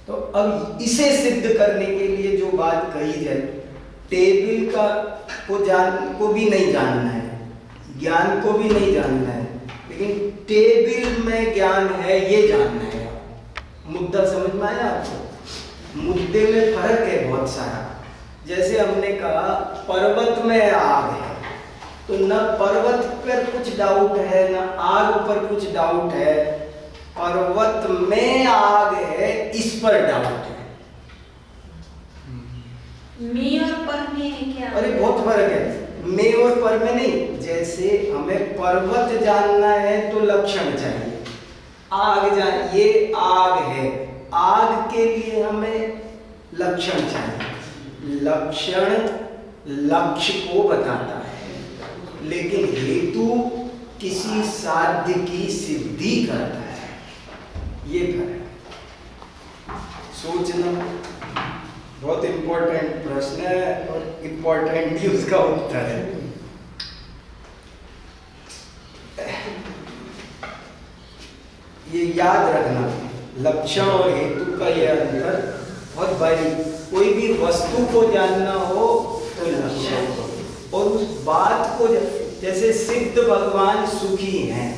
तो अब इसे सिद्ध करने के लिए जो बात कही जाए, टेबल का को भी नहीं जानना है, ज्ञान को भी नहीं जानना है, लेकिन टेबल में ज्ञान है ये जानना है। मुद्दा समझ में आया आपको? मुद्दे में फर्क है बहुत सारा। जैसे हमने कहा पर्वत में आग है, तो न पर्वत पर कुछ डाउट है न आग पर कुछ डाउट है, पर्वत में आग है इस पर डाउट है। में और पर में क्या? अरे बहुत फर्क है, में और पर में नहीं। जैसे हमें पर्वत जानना है तो लक्षण चाहिए, आग ये आग है, आग के लिए हमें लक्षण चाहिए। लक्षण लक्ष्य को बताता है, लेकिन हेतु किसी साध्य की सिद्धि करता है। ये फर्क सोचना। बहुत इंपॉर्टेंट प्रश्न है और इंपॉर्टेंट ही उसका उत्तर है। ये याद रखना, लक्षण और हेतु का यह अंतर बहुत भारी। कोई भी वस्तु को जानना हो तो लक्षण, और उस बात को जैसे सिद्ध भगवान सुखी हैं,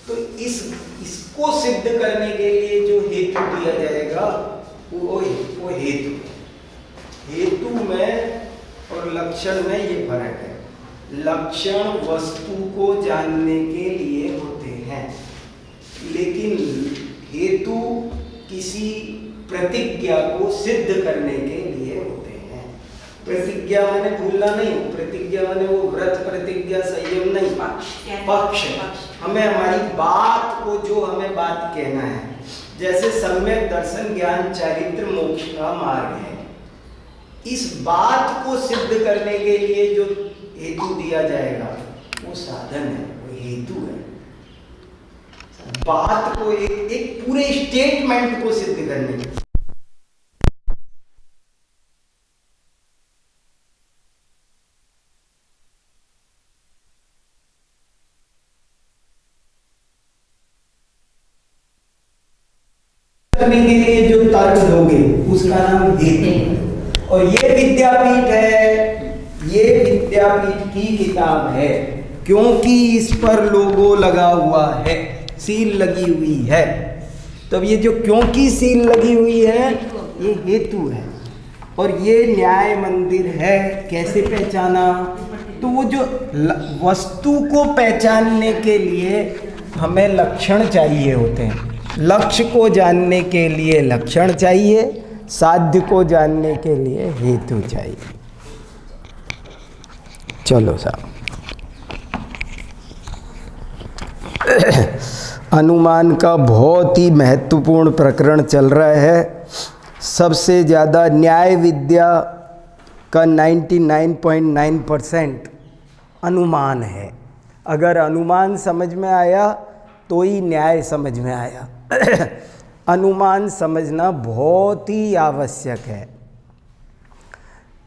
तो इसको सिद्ध करने के लिए जो हेतु दिया जाएगा वो हेतु। हेतु में और लक्षण में ये फर्क है। लक्षण वस्तु को जानने के लिए होते हैं, लेकिन हेतु किसी प्रतिज्ञा को सिद्ध करने के लिए होते हैं। प्रतिज्ञा माने भूलना नहीं, प्रतिज्ञा माने वो व्रत प्रतिज्ञा संयम नहीं, पक्ष। हमें हमारी बात को, जो हमें बात कहना है, जैसे सम्यक दर्शन ज्ञान चारित्र मोक्ष का मार्ग है, इस बात को सिद्ध करने के लिए जो हेतु दिया जाएगा वो साधन है, वो हेतु है। बात को एक पूरे स्टेटमेंट को सिद्ध करने के लिए जो तर्क दोगे उसका नाम हेतु। और ये विद्यापीठ है, ये विद्यापीठ की किताब है, क्योंकि इस पर लोगो लगा हुआ है, सील लगी हुई है। तब ये जो क्योंकि सील लगी हुई है ये हेतु है। और ये न्याय मंदिर है। कैसे पहचाना? तो वो जो वस्तु को पहचानने के लिए हमें लक्षण चाहिए होते हैं। लक्ष्य को जानने के लिए लक्षण चाहिए, साध्य को जानने के लिए हेतु चाहिए। चलो साहब, अनुमान का बहुत ही महत्वपूर्ण प्रकरण चल रहा है। सबसे ज़्यादा न्याय विद्या का 99.9% अनुमान है। अगर अनुमान समझ में आया तो ही न्याय समझ में आया। अनुमान समझना बहुत ही आवश्यक है,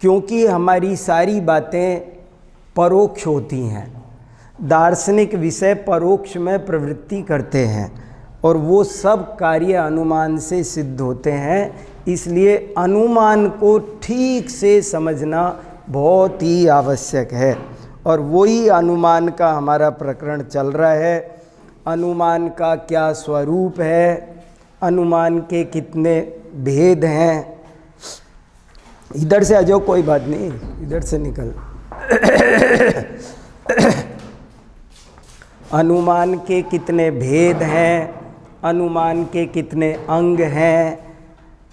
क्योंकि हमारी सारी बातें परोक्ष होती हैं। दार्शनिक विषय परोक्ष में प्रवृत्ति करते हैं और वो सब कार्य अनुमान से सिद्ध होते हैं। इसलिए अनुमान को ठीक से समझना बहुत ही आवश्यक है। और वही अनुमान का हमारा प्रकरण चल रहा है। अनुमान का क्या स्वरूप है, अनुमान के कितने भेद हैं। इधर से आ जाओ, कोई बात नहीं, इधर से निकल। अनुमान के कितने भेद हैं, अनुमान के कितने अंग हैं,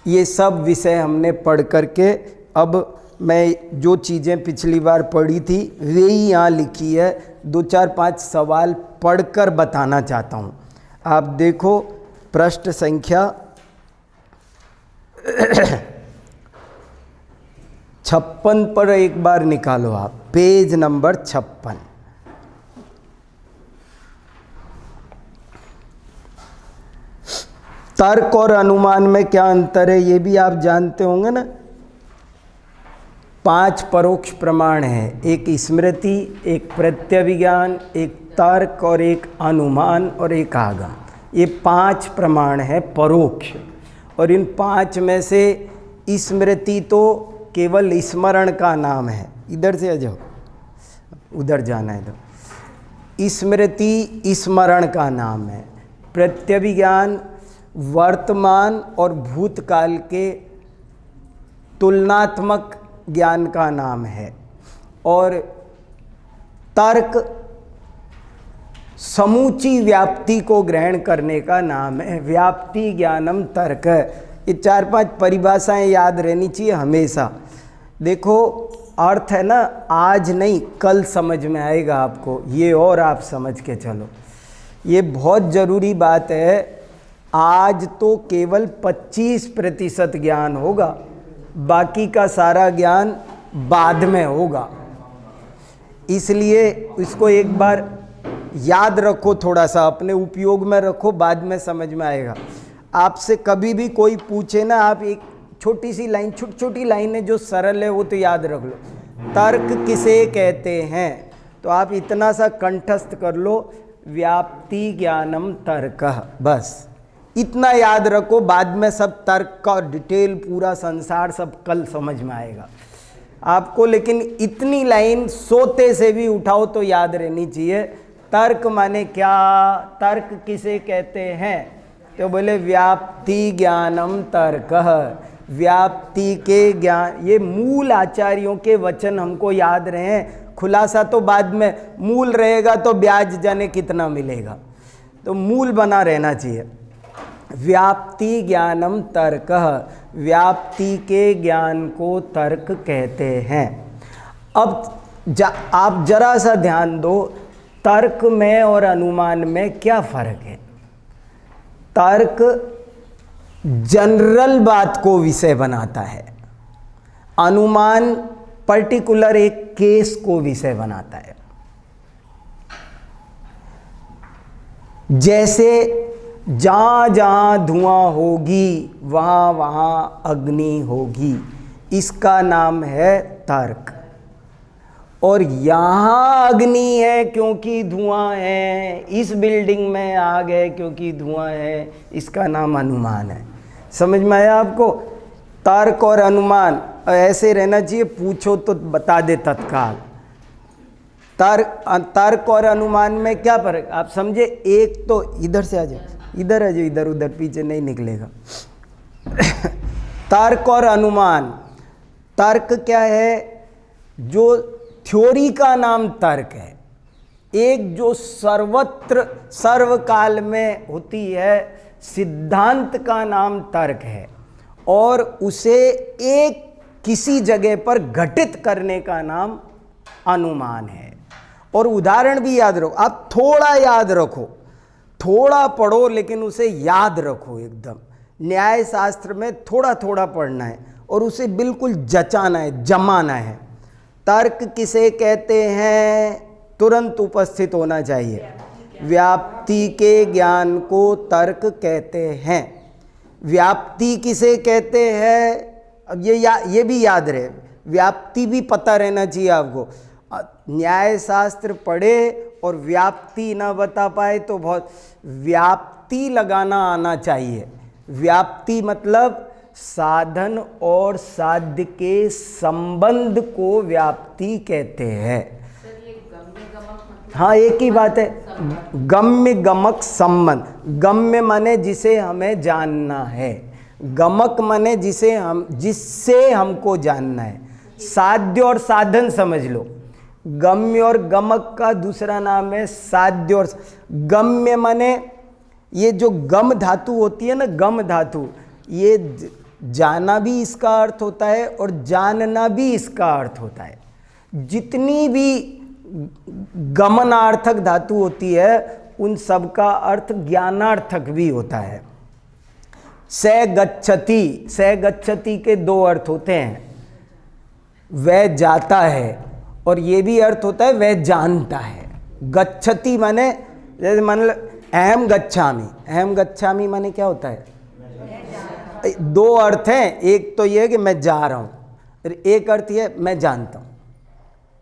ये सब विषय हमने पढ़ करके, अब मैं जो चीज़ें पिछली बार पढ़ी थी वे ही यहाँ लिखी है। 2 4 5 सवाल पढ़कर बताना चाहता हूँ। आप देखो पृष्ठ संख्या 56 पर एक बार निकालो आप, पेज नंबर 56। तर्क और अनुमान में क्या अंतर है ये भी आप जानते होंगे ना। 5 परोक्ष प्रमाण हैं, एक स्मृति, एक प्रत्यभिज्ञान, एक तर्क और एक अनुमान और एक आगम। ये 5 प्रमाण है परोक्ष। और इन 5 में से स्मृति तो केवल स्मरण का नाम है। इधर से आ जाओ, उधर जाना है तो। स्मृति स्मरण का नाम है। प्रत्यभिज्ञान वर्तमान और भूतकाल के तुलनात्मक ज्ञान का नाम है। और तर्क समूची व्याप्ति को ग्रहण करने का नाम है। व्याप्ति ज्ञानम तर्क। ये 4-5 परिभाषाएं याद रहनी चाहिए हमेशा। देखो अर्थ है ना, आज नहीं कल समझ में आएगा आपको ये, और आप समझ के चलो, ये बहुत ज़रूरी बात है। आज तो केवल 25% ज्ञान होगा, बाकी का सारा ज्ञान बाद में होगा। इसलिए इसको एक बार याद रखो, थोड़ा सा अपने उपयोग में रखो, बाद में समझ में आएगा। आपसे कभी भी कोई पूछे ना, आप एक छोटी सी लाइन, छोटी छोटी लाइनें जो सरल है वो तो याद रख लो। तर्क किसे कहते हैं, तो आप इतना सा कंठस्थ कर लो, व्याप्ति ज्ञानम तर्क। बस इतना याद रखो, बाद में सब तर्क का डिटेल पूरा संसार सब कल समझ में आएगा आपको। लेकिन इतनी लाइन सोते से भी उठाओ तो याद रहनी चाहिए। तर्क माने क्या, तर्क किसे कहते हैं, तो बोले व्याप्ति ज्ञानम तर्क। व्याप्ति के ज्ञान, ये मूल आचार्यों के वचन हमको याद रहे। खुलासा तो बाद में, मूल रहेगा तो ब्याज जाने कितना मिलेगा, तो मूल बना रहना चाहिए। व्याप्ति ज्ञानम तर्क, व्याप्ति के ज्ञान को तर्क कहते हैं। अब आप जरा सा ध्यान दो, तर्क में और अनुमान में क्या फर्क है। तर्क जनरल बात को विषय बनाता है, अनुमान पर्टिकुलर एक केस को विषय बनाता है। जैसे जहाँ जहाँ धुआं होगी वहाँ वहाँ अग्नि होगी, इसका नाम है तर्क। और यहाँ अग्नि है क्योंकि धुआं है, इस बिल्डिंग में आग है क्योंकि धुआं है, इसका नाम अनुमान है। समझ में आया आपको। तर्क और अनुमान ऐसे रहना चाहिए, पूछो तो बता दे तत्काल। तर्क और अनुमान में क्या फर्क आप समझे। एक तो इधर से आ जाओ, इधर आ जाओ, इधर उधर पीछे नहीं निकलेगा। तर्क और अनुमान, तर्क क्या है, जो थ्योरी का नाम तर्क है, एक जो सर्वत्र सर्वकाल में होती है, सिद्धांत का नाम तर्क है, और उसे एक किसी जगह पर घटित करने का नाम अनुमान है। और उदाहरण भी याद रखो, आप थोड़ा याद रखो, थोड़ा पढ़ो लेकिन उसे याद रखो एकदम। न्याय शास्त्र में थोड़ा थोड़ा पढ़ना है और उसे बिल्कुल जचाना है, जमाना है। तर्क किसे कहते हैं, तुरंत उपस्थित होना चाहिए। व्याप्ति के ज्ञान को तर्क कहते हैं। व्याप्ति किसे कहते हैं, अब ये भी याद रहे, व्याप्ति भी पता रहना चाहिए आपको। न्याय शास्त्र पढ़े और व्याप्ति ना बता पाए तो बहुत, व्याप्ति लगाना आना चाहिए। व्याप्ति मतलब साधन और साध्य के संबंध को व्याप्ति कहते हैं। हाँ एक ही बात है, गम्य गमक संबंध। गम्य माने जिसे हमें जानना है, गमक माने जिससे हमको जानना है। साध्य और साधन समझ लो, गम्य और गमक का दूसरा नाम है साध्य। और गम्य माने ये जो गम धातु होती है ना, गम धातु, ये जाना भी इसका अर्थ होता है और जानना भी इसका अर्थ होता है। जितनी भी गमनार्थक धातु होती है उन सब का अर्थ ज्ञानार्थक भी होता है। से गच्छति के 2 अर्थ होते हैं, वह जाता है, और ये भी अर्थ होता है वह जानता है। गच्छति माने, जैसे मान लो अहम गच्छामि माने क्या होता है, 2 अर्थ हैं। एक तो ये है कि मैं जा रहा हूँ, एक अर्थ ये मैं जानता हूँ।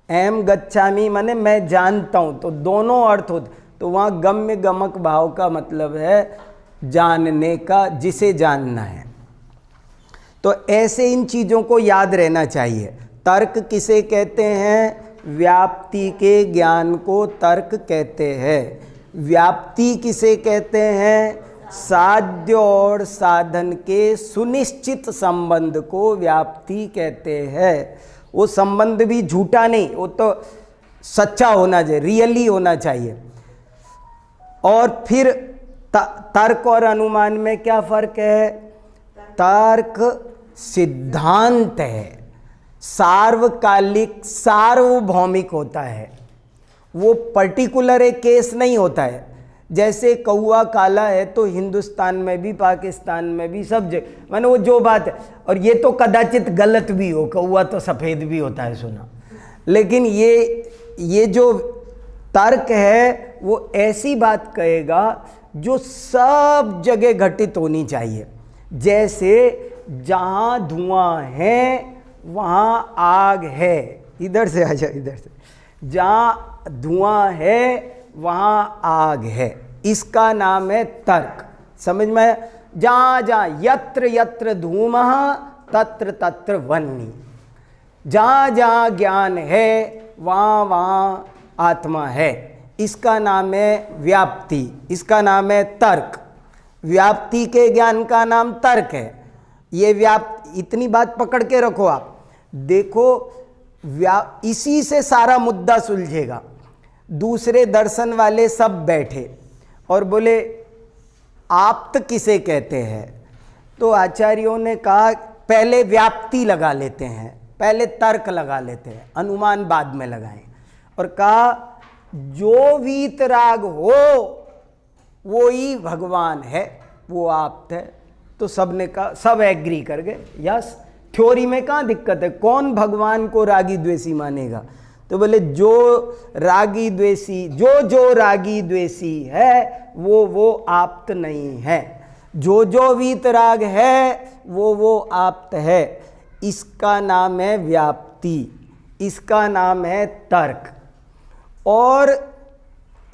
अहम गच्छामि माने मैं जानता हूँ, तो दोनों अर्थ होते। तो वहाँ गम्य गमक भाव का मतलब है जानने का, जिसे जानना है। तो ऐसे इन चीज़ों को याद रहना चाहिए। तर्क किसे कहते हैं? व्याप्ति के ज्ञान को तर्क कहते हैं। व्याप्ति किसे कहते हैं? साध्य और साधन के सुनिश्चित संबंध को व्याप्ति कहते हैं। वो संबंध भी झूठा नहीं, वो तो सच्चा होना चाहिए, रियली होना चाहिए। और फिर तर्क और अनुमान में क्या फर्क है? तर्क सिद्धांत है, सार्वकालिक सार्वभौमिक होता है, वो पर्टिकुलर एक केस नहीं होता है। जैसे कौआ काला है तो हिंदुस्तान में भी, पाकिस्तान में भी, सब जगह, माने वो जो बात है, और ये तो कदाचित गलत भी हो, कौआ तो सफ़ेद भी होता है सुना, लेकिन ये जो तर्क है वो ऐसी बात कहेगा जो सब जगह घटित होनी चाहिए। जैसे जहाँ धुआं है वहाँ आग है, इधर से आ जाओ, इधर से, जहाँ धुआं है वहाँ आग है, इसका नाम है तर्क। समझ में? जहाँ जहाँ यत्र यत्र धूमः तत्र तत्र वह्नि, जहाँ जहाँ ज्ञान है वहाँ वहाँ आत्मा है, इसका नाम है व्याप्ति, इसका नाम है तर्क। व्याप्ति के ज्ञान का नाम तर्क है। ये इतनी बात पकड़ के रखो आप। देखो इसी से सारा मुद्दा सुलझेगा। दूसरे दर्शन वाले सब बैठे और बोले आप्त किसे कहते हैं? तो आचार्यों ने कहा पहले व्याप्ति लगा लेते हैं, पहले तर्क लगा लेते हैं, अनुमान बाद में लगाएं। और कहा जो वीतराग हो वो ही भगवान है, वो आप्त है। तो सब ने कहा, सब एग्री कर गए, यस, थ्योरी में कहाँ दिक्कत है, कौन भगवान को रागी द्वेषी मानेगा? तो बोले जो रागी द्वेषी, जो रागी द्वेषी है वो आप्त नहीं है, जो वीतराग है वो आप्त है। इसका नाम है व्याप्ति, इसका नाम है तर्क। और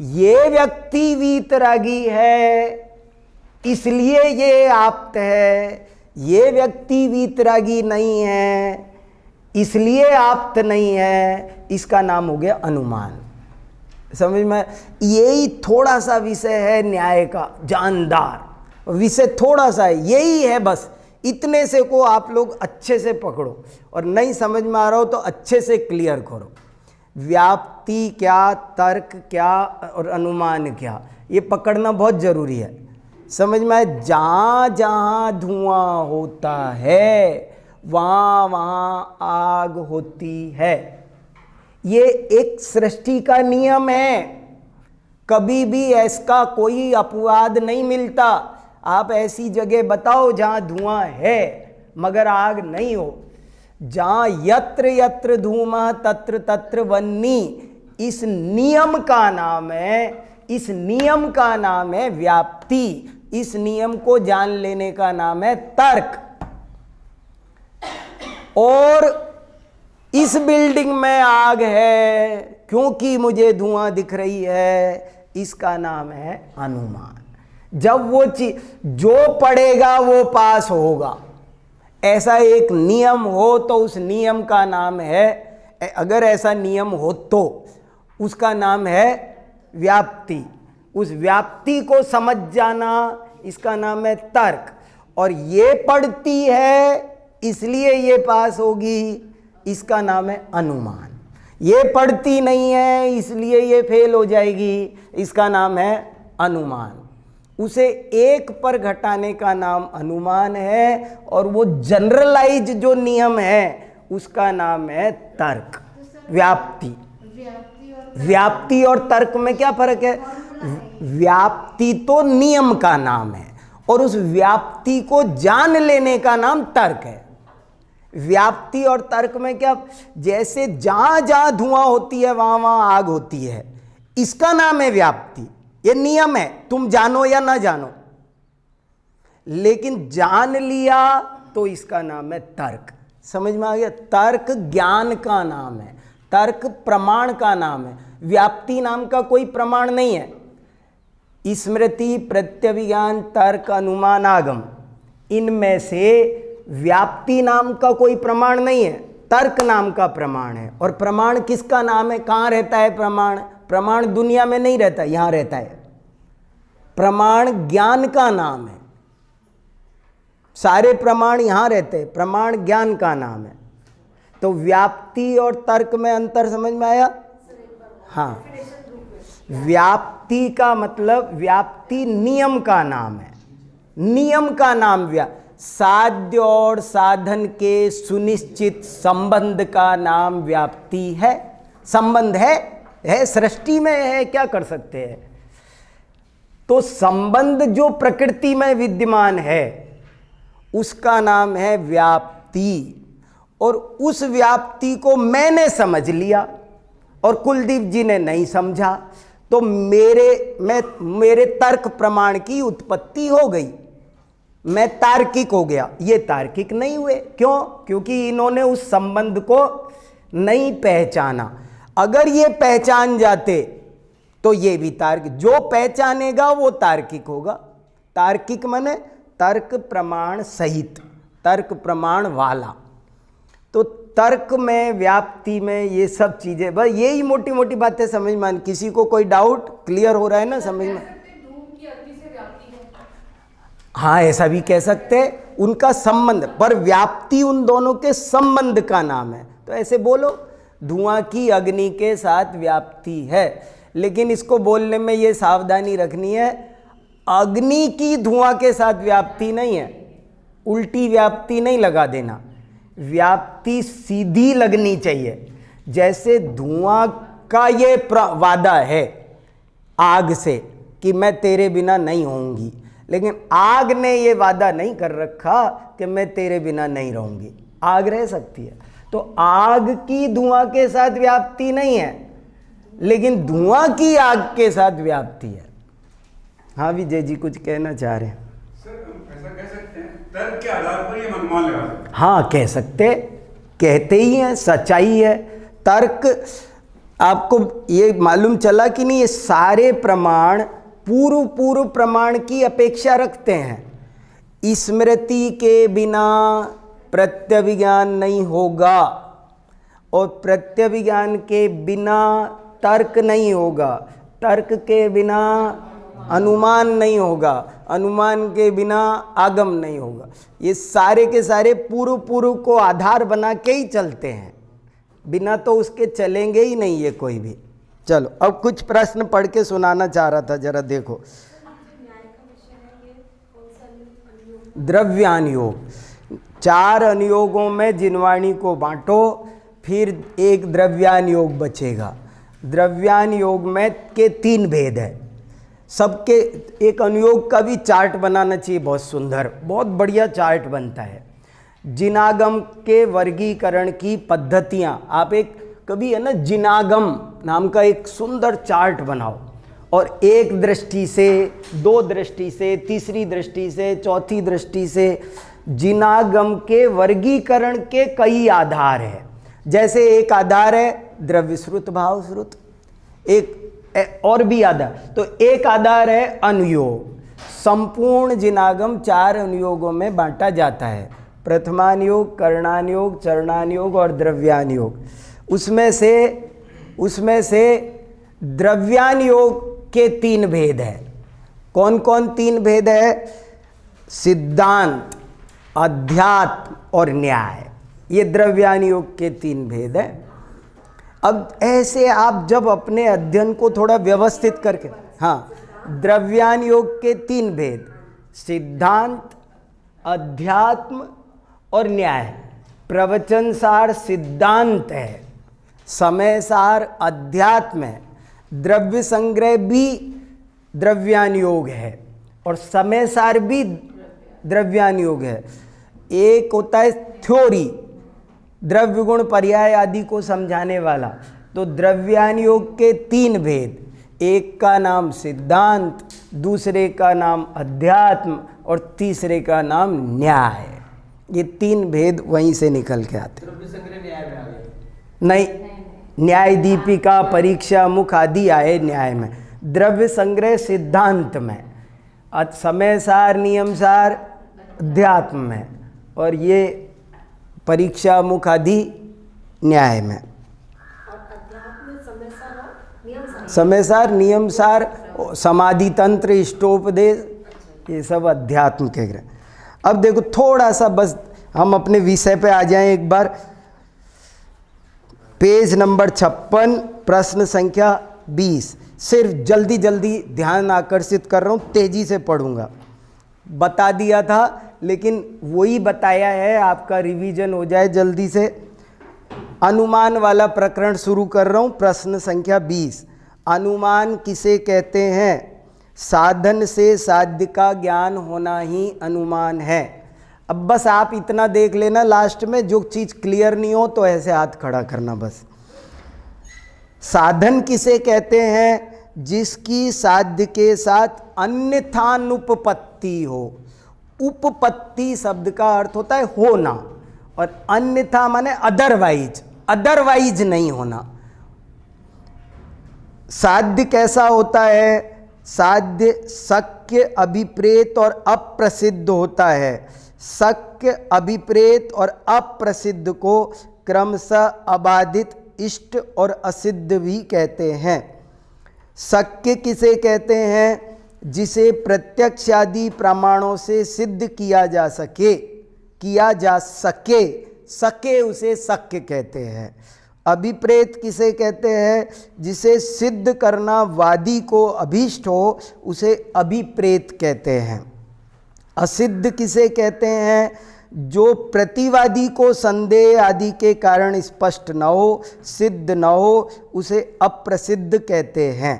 ये व्यक्ति वीतरागी है इसलिए ये आप्त है, ये व्यक्ति वीतरागी नहीं है इसलिए आप्त नहीं है, इसका नाम हो गया अनुमान। समझ में? यही थोड़ा सा विषय है न्याय का, जानदार विषय थोड़ा सा है, यही है बस। इतने से को आप लोग अच्छे से पकड़ो, और नहीं समझ में आ रहा हो तो अच्छे से क्लियर करो। व्याप्ति क्या, तर्क क्या और अनुमान क्या, ये पकड़ना बहुत जरूरी है। समझ में आए? जहाँ जहाँ धुआं होता है वहाँ वहाँ आग होती है। ये एक सृष्टि का नियम है, कभी भी इसका कोई अपवाद नहीं मिलता। आप ऐसी जगह बताओ जहाँ धुआं है मगर आग नहीं हो। जहाँ यत्र यत्र धूमः तत्र तत्र वह्नि, इस नियम का नाम है, इस नियम का नाम है व्याप्ति। इस नियम को जान लेने का नाम है तर्क। और इस बिल्डिंग में आग है क्योंकि मुझे धुआं दिख रही है, इसका नाम है अनुमान। जब वो चीज जो पढ़ेगा वो पास होगा, ऐसा एक नियम हो तो उस नियम का नाम है, अगर ऐसा नियम हो तो उसका नाम है व्याप्ति। उस व्याप्ति को समझ जाना, इसका नाम है तर्क। और ये पढ़ती है इसलिए ये पास होगी, इसका नाम है अनुमान। ये पढ़ती नहीं है इसलिए ये फेल हो जाएगी, इसका नाम है अनुमान। उसे एक पर घटाने का नाम अनुमान है, और वो जनरलाइज जो नियम है उसका नाम है तर्क, व्याप्ति। व्याप्ति और तर्क में क्या फर्क है? व्याप्ति तो नियम का नाम है और उस व्याप्ति को जान लेने का नाम तर्क है। व्याप्ति और तर्क में क्या? जैसे जहां जहां धुआं होती है वहां वहां आग होती है, इसका नाम है व्याप्ति। ये नियम है, तुम जानो या ना जानो, लेकिन जान लिया तो इसका नाम है तर्क। समझ में आ गया? तर्क ज्ञान का नाम है, तर्क प्रमाण का नाम है। व्याप्ति नाम का कोई प्रमाण नहीं है। स्मृति, प्रत्यभिज्ञान, तर्क, अनुमान, आगम, इनमें से व्याप्ति नाम का कोई प्रमाण नहीं है, तर्क नाम का प्रमाण है। और प्रमाण किसका नाम है? कहाँ रहता है प्रमाण? प्रमाण दुनिया में नहीं रहता, यहाँ रहता है। प्रमाण ज्ञान का नाम है, सारे प्रमाण यहाँ रहते हैं, प्रमाण ज्ञान का नाम है। तो व्याप्ति और तर्क में अंतर समझ में आया? हाँ, व्याप्ति का मतलब व्याप्ति नियम का नाम है, नियम का नाम साध्य और साधन के सुनिश्चित संबंध का नाम व्याप्ति है। संबंध है सृष्टि में है, क्या कर सकते हैं। तो संबंध जो प्रकृति में विद्यमान है उसका नाम है व्याप्ति। और उस व्याप्ति को मैंने समझ लिया और कुलदीप जी ने नहीं समझा, तो मेरे तर्क प्रमाण की उत्पत्ति हो गई, मैं तार्किक हो गया। ये तार्किक नहीं हुए, क्यों? क्योंकि इन्होंने उस संबंध को नहीं पहचाना। अगर ये पहचान जाते तो ये भी तार्किक, जो पहचानेगा वो तार्किक होगा। तार्किक माने तर्क प्रमाण सहित, तर्क प्रमाण वाला। तो तर्क में, व्याप्ति में, ये सब चीजें, बस यही मोटी मोटी बातें समझ में। किसी को कोई डाउट क्लियर हो रहा है ना समझ में? हाँ, ऐसा भी कह सकते हैं, उनका संबंध, पर व्याप्ति उन दोनों के संबंध का नाम है। तो ऐसे बोलो, धुआं की अग्नि के साथ व्याप्ति है, लेकिन इसको बोलने में ये सावधानी रखनी है, अग्नि की धुआं के साथ व्याप्ति नहीं है, उल्टी व्याप्ति नहीं लगा देना। व्याप्ति सीधी लगनी चाहिए। जैसे धुआं का ये वादा है आग से कि मैं तेरे बिना नहीं होऊंगी, लेकिन आग ने ये वादा नहीं कर रखा कि मैं तेरे बिना नहीं रहूंगी। आग रह सकती है, तो आग की धुआं के साथ व्याप्ति नहीं है, लेकिन धुआं की आग के साथ व्याप्ति है। हाँ विजय जी कुछ कहना चाह रहे हैं? सर ऐसा कह सकते हैं, तर्क के आधार पर ये अनुमान लगा सकते हैं। हाँ कह सकते, कहते ही हैं, सच्चाई है। तर्क, आपको ये मालूम चला कि नहीं, ये सारे प्रमाण पूर्व प्रमाण की अपेक्षा रखते हैं। स्मृति के बिना प्रत्यभिज्ञान नहीं होगा, और प्रत्यभिज्ञान के बिना तर्क नहीं होगा, तर्क के बिना अनुमान नहीं होगा, अनुमान के बिना आगम नहीं होगा। ये सारे के सारे पूर्व को आधार बना के ही चलते हैं, बिना तो उसके चलेंगे ही नहीं ये कोई भी। चलो अब कुछ प्रश्न पढ़ के सुनाना चाह रहा था, जरा देखो। द्रव्यान योग, 4 अनुयोगों में जिनवाणी को बांटो, फिर एक द्रव्यान योग बचेगा। द्रव्यान योग में के 3 भेद है सबके। एक अनुयोग का भी चार्ट बनाना चाहिए, बहुत सुंदर, बहुत बढ़िया चार्ट बनता है। जिनागम के वर्गीकरण की पद्धतियाँ, आप एक कभी है ना जिनागम नाम का एक सुंदर चार्ट बनाओ, और एक दृष्टि से, 2 दृष्टि से, तीसरी दृष्टि से, चौथी दृष्टि से जिनागम के वर्गीकरण के कई आधार हैं। जैसे एक आधार है द्रव्य श्रुत भाव श्रुत, एक और भी आधार, तो एक आधार है अनुयोग। संपूर्ण जिनागम 4 अनुयोगों में बांटा जाता है, प्रथमानुयोग, करणानुयोग, चरणानुयोग और द्रव्यानुयोग। उसमें से द्रव्यानुयोग के 3 भेद है। कौन कौन 3 भेद है? सिद्धांत, अध्यात्म और न्याय, ये द्रव्यानुयोग के 3 भेद है। अब ऐसे आप जब अपने अध्ययन को थोड़ा व्यवस्थित करके, हाँ, द्रव्यानुयोग के 3 भेद, सिद्धांत, अध्यात्म और न्याय। प्रवचन सार सिद्धांत है, समय सार अध्यात्म है, द्रव्य संग्रह भी द्रव्यानुयोग है और समय सार भी द्रव्यानुयोग है। एक होता है थ्योरी, द्रव्य गुण पर्याय आदि को समझाने वाला, तो द्रव्यानुयोग के 3 भेद, एक का नाम सिद्धांत, दूसरे का नाम अध्यात्म और तीसरे का नाम न्याय। ये 3 भेद वहीं से निकल के आते। नहीं, न्याय दीपिका, परीक्षा मुख आदि आए न्याय में। द्रव्य संग्रह सिद्धांत में, समय सार नियम सार अध्यात्म में, और ये परीक्षा मुख आदि न्याय में। समय सार नियम सार समाधि तंत्र इष्टोपदेश ये सब अध्यात्म के ग्रह। अब देखो थोड़ा सा बस हम अपने विषय पे आ जाएं एक बार। पेज नंबर 56 प्रश्न संख्या 20। सिर्फ जल्दी जल्दी ध्यान आकर्षित कर रहा हूँ, तेजी से पढ़ूंगा। बता दिया था लेकिन वही बताया है, आपका रिवीजन हो जाए जल्दी से। अनुमान वाला प्रकरण शुरू कर रहा हूँ। प्रश्न संख्या 20। अनुमान किसे कहते हैं? साधन से साध्य का ज्ञान होना ही अनुमान है। अब बस आप इतना देख लेना, लास्ट में जो चीज़ क्लियर नहीं हो तो ऐसे हाथ खड़ा करना बस। साधन किसे कहते हैं? जिसकी साध्य के साथ अन्यथानुपपत्ति हो। उपपत्ति शब्द का अर्थ होता है होना, और अन्यथा माने अदरवाइज, अदरवाइज नहीं होना। साध्य कैसा होता है? साध्य शक्य, अभिप्रेत और अप्रसिद्ध होता है। शक्य, अभिप्रेत और अप्रसिद्ध को क्रमशः अबाधित, इष्ट और असिद्ध भी कहते हैं। शक्य किसे कहते हैं? जिसे प्रत्यक्ष आदि प्रमाणों से सिद्ध किया जा सके, सके उसे शक्य कहते हैं। अभिप्रेत किसे कहते हैं? जिसे सिद्ध करना वादी को अभीष्ट हो, उसे अभिप्रेत कहते हैं। असिद्ध किसे कहते हैं? जो प्रतिवादी को संदेह आदि के कारण स्पष्ट न हो, सिद्ध न हो, उसे अप्रसिद्ध कहते हैं।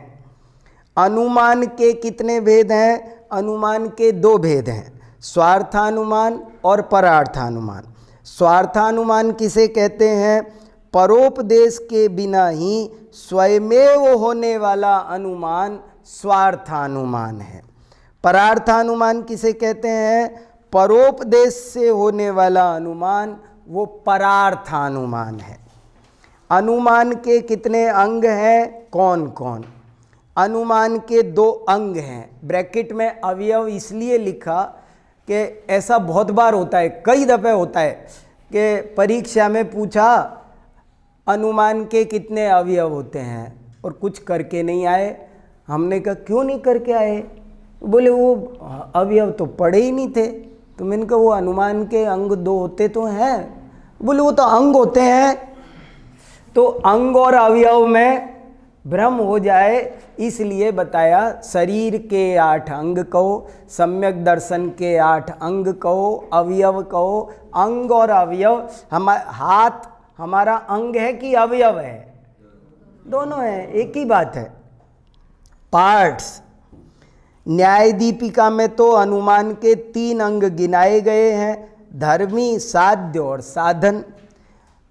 अनुमान के कितने भेद हैं? अनुमान के 2 भेद हैं, स्वार्थानुमान और परार्थानुमान। स्वार्थानुमान किसे कहते हैं? परोपदेश के बिना ही स्वयमेव होने वाला अनुमान स्वार्थानुमान है। परार्थानुमान किसे कहते हैं? परोपदेश से होने वाला अनुमान, वो परार्थानुमान है। अनुमान के कितने अंग हैं? कौन कौन? अनुमान के 2 अंग हैं। ब्रैकेट में अवयव इसलिए लिखा कि ऐसा बहुत बार होता है, कई दफ़े होता है कि परीक्षा में पूछा अनुमान के कितने अवयव होते हैं, और कुछ करके नहीं आए। हमने कहा क्यों नहीं करके आए? बोले वो अवयव तो पढ़े ही नहीं थे। तो मैंने कहा वो अनुमान के अंग 2 होते तो हैं। बोले वो तो अंग होते हैं। तो अंग और अवयव में भ्रम हो जाए इसलिए बताया। शरीर के 8 अंग कहो, सम्यक दर्शन के 8 अंग कहो, अवयव कहो। अंग और अवयव, हाथ हमारा अंग है कि अवयव है? दोनों है, एक ही बात है, पार्ट्स। न्याय दीपिका में तो अनुमान के 3 अंग गिनाए गए हैं, धर्मी, साध्य और साधन।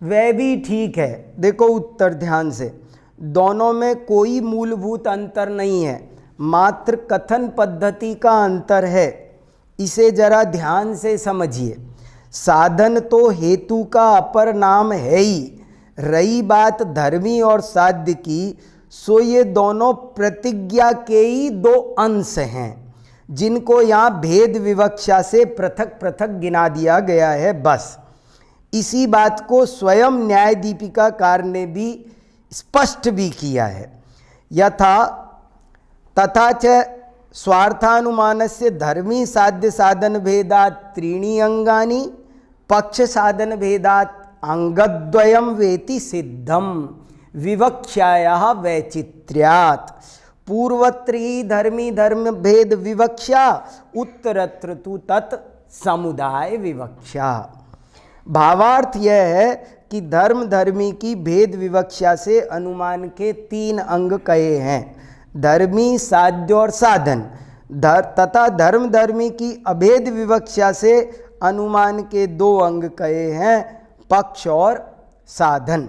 वह भी ठीक है। देखो उत्तर ध्यान से, दोनों में कोई मूलभूत अंतर नहीं है, मात्र कथन पद्धति का अंतर है। इसे जरा ध्यान से समझिए। साधन तो हेतु का अपर नाम है ही। रही बात धर्मी और साध्य की, सो ये दोनों प्रतिज्ञा के ही 2 अंश हैं, जिनको यहाँ भेद विवक्षा से पृथक पृथक गिना दिया गया है। बस इसी बात को स्वयं न्याय दीपिकाकार ने भी स्पष्ट भी किया है। यथा तथा च स्वार्थानुमानस्य धर्मी साध्य साधन भेदात् 3 अंगानि, पक्ष साधन भेदात् अंगद्वयम वेति सिद्धम विवक्षायाः वैचित्र्यात्। पूर्वत्र ही धर्मी धर्म भेद विवक्षा, उत्तरत्र तु तत् समुदाय विवक्षा। भावार्थ यह है कि धर्म धर्मी की भेद विवक्षा से अनुमान के 3 अंग कहे हैं, धर्मी, साध्य और साधन। तथा धर्म धर्मी की अभेद विवक्षा से अनुमान के 2 अंग कहे हैं, पक्ष और साधन।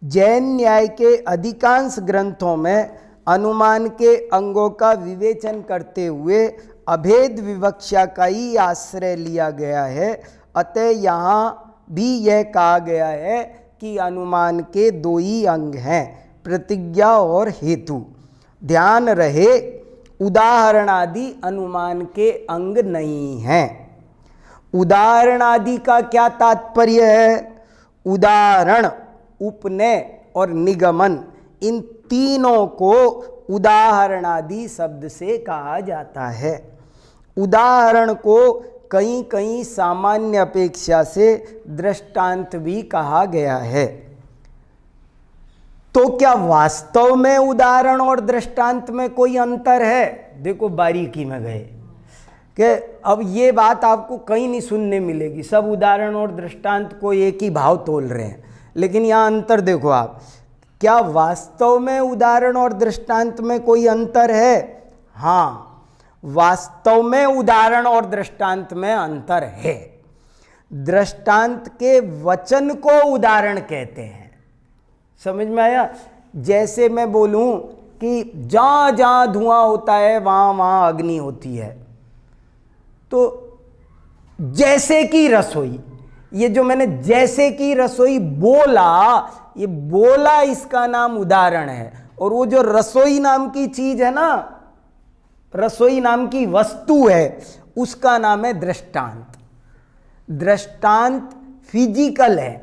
जैन न्याय के अधिकांश ग्रंथों में अनुमान के अंगों का विवेचन करते हुए अभेद विवक्षा का ही आश्रय लिया गया है। अतः यहाँ भी यह कहा गया है कि अनुमान के 2 ही अंग हैं, प्रतिज्ञा और हेतु। ध्यान रहे उदाहरण आदि अनुमान के अंग नहीं हैं। उदाहरण आदि का क्या तात्पर्य है? उदाहरण, उपनय और निगमन, इन तीनों को उदाहरण आदि शब्द से कहा जाता है। उदाहरण को कहीं कहीं सामान्य अपेक्षा से दृष्टांत भी कहा गया है। तो क्या वास्तव में उदाहरण और दृष्टांत में कोई अंतर है? देखो बारीकी में गए कि अब ये बात आपको कहीं नहीं सुनने मिलेगी, सब उदाहरण और दृष्टांत को एक ही भाव तोल रहे हैं, लेकिन यहाँ अंतर देखो आप। क्या वास्तव में उदाहरण और दृष्टांत में कोई अंतर है? हाँ, वास्तव में उदाहरण और दृष्टांत में अंतर है। दृष्टांत के वचन को उदाहरण कहते हैं। समझ में आया? जैसे मैं बोलूं कि जहां जहां धुआं होता है वहां वहां अग्नि होती है, तो जैसे कि रसोई, ये जो मैंने जैसे कि रसोई बोला, ये बोला इसका नाम उदाहरण है। और वो जो रसोई नाम की चीज है ना, रसोई नाम की वस्तु है, उसका नाम है दृष्टांत। दृष्टांत फिजिकल है,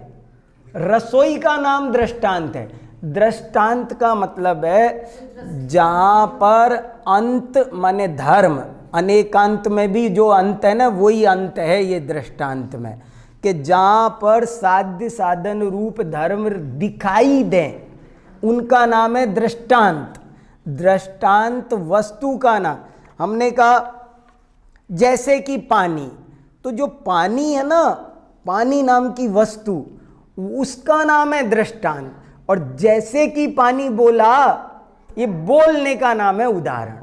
रसोई का नाम दृष्टांत है। दृष्टांत का मतलब है जहां पर अंत माने धर्म, अनेकांत में भी जो अंत है ना, वही अंत है ये दृष्टांत में, कि जहां पर साध्य साधन रूप धर्म दिखाई दें, उनका नाम है दृष्टांत। दृष्टांत वस्तु का नाम। हमने कहा जैसे कि पानी, तो जो पानी है ना, पानी नाम की वस्तु, उसका नाम है दृष्टांत। और जैसे कि पानी बोला, ये बोलने का नाम है उदाहरण।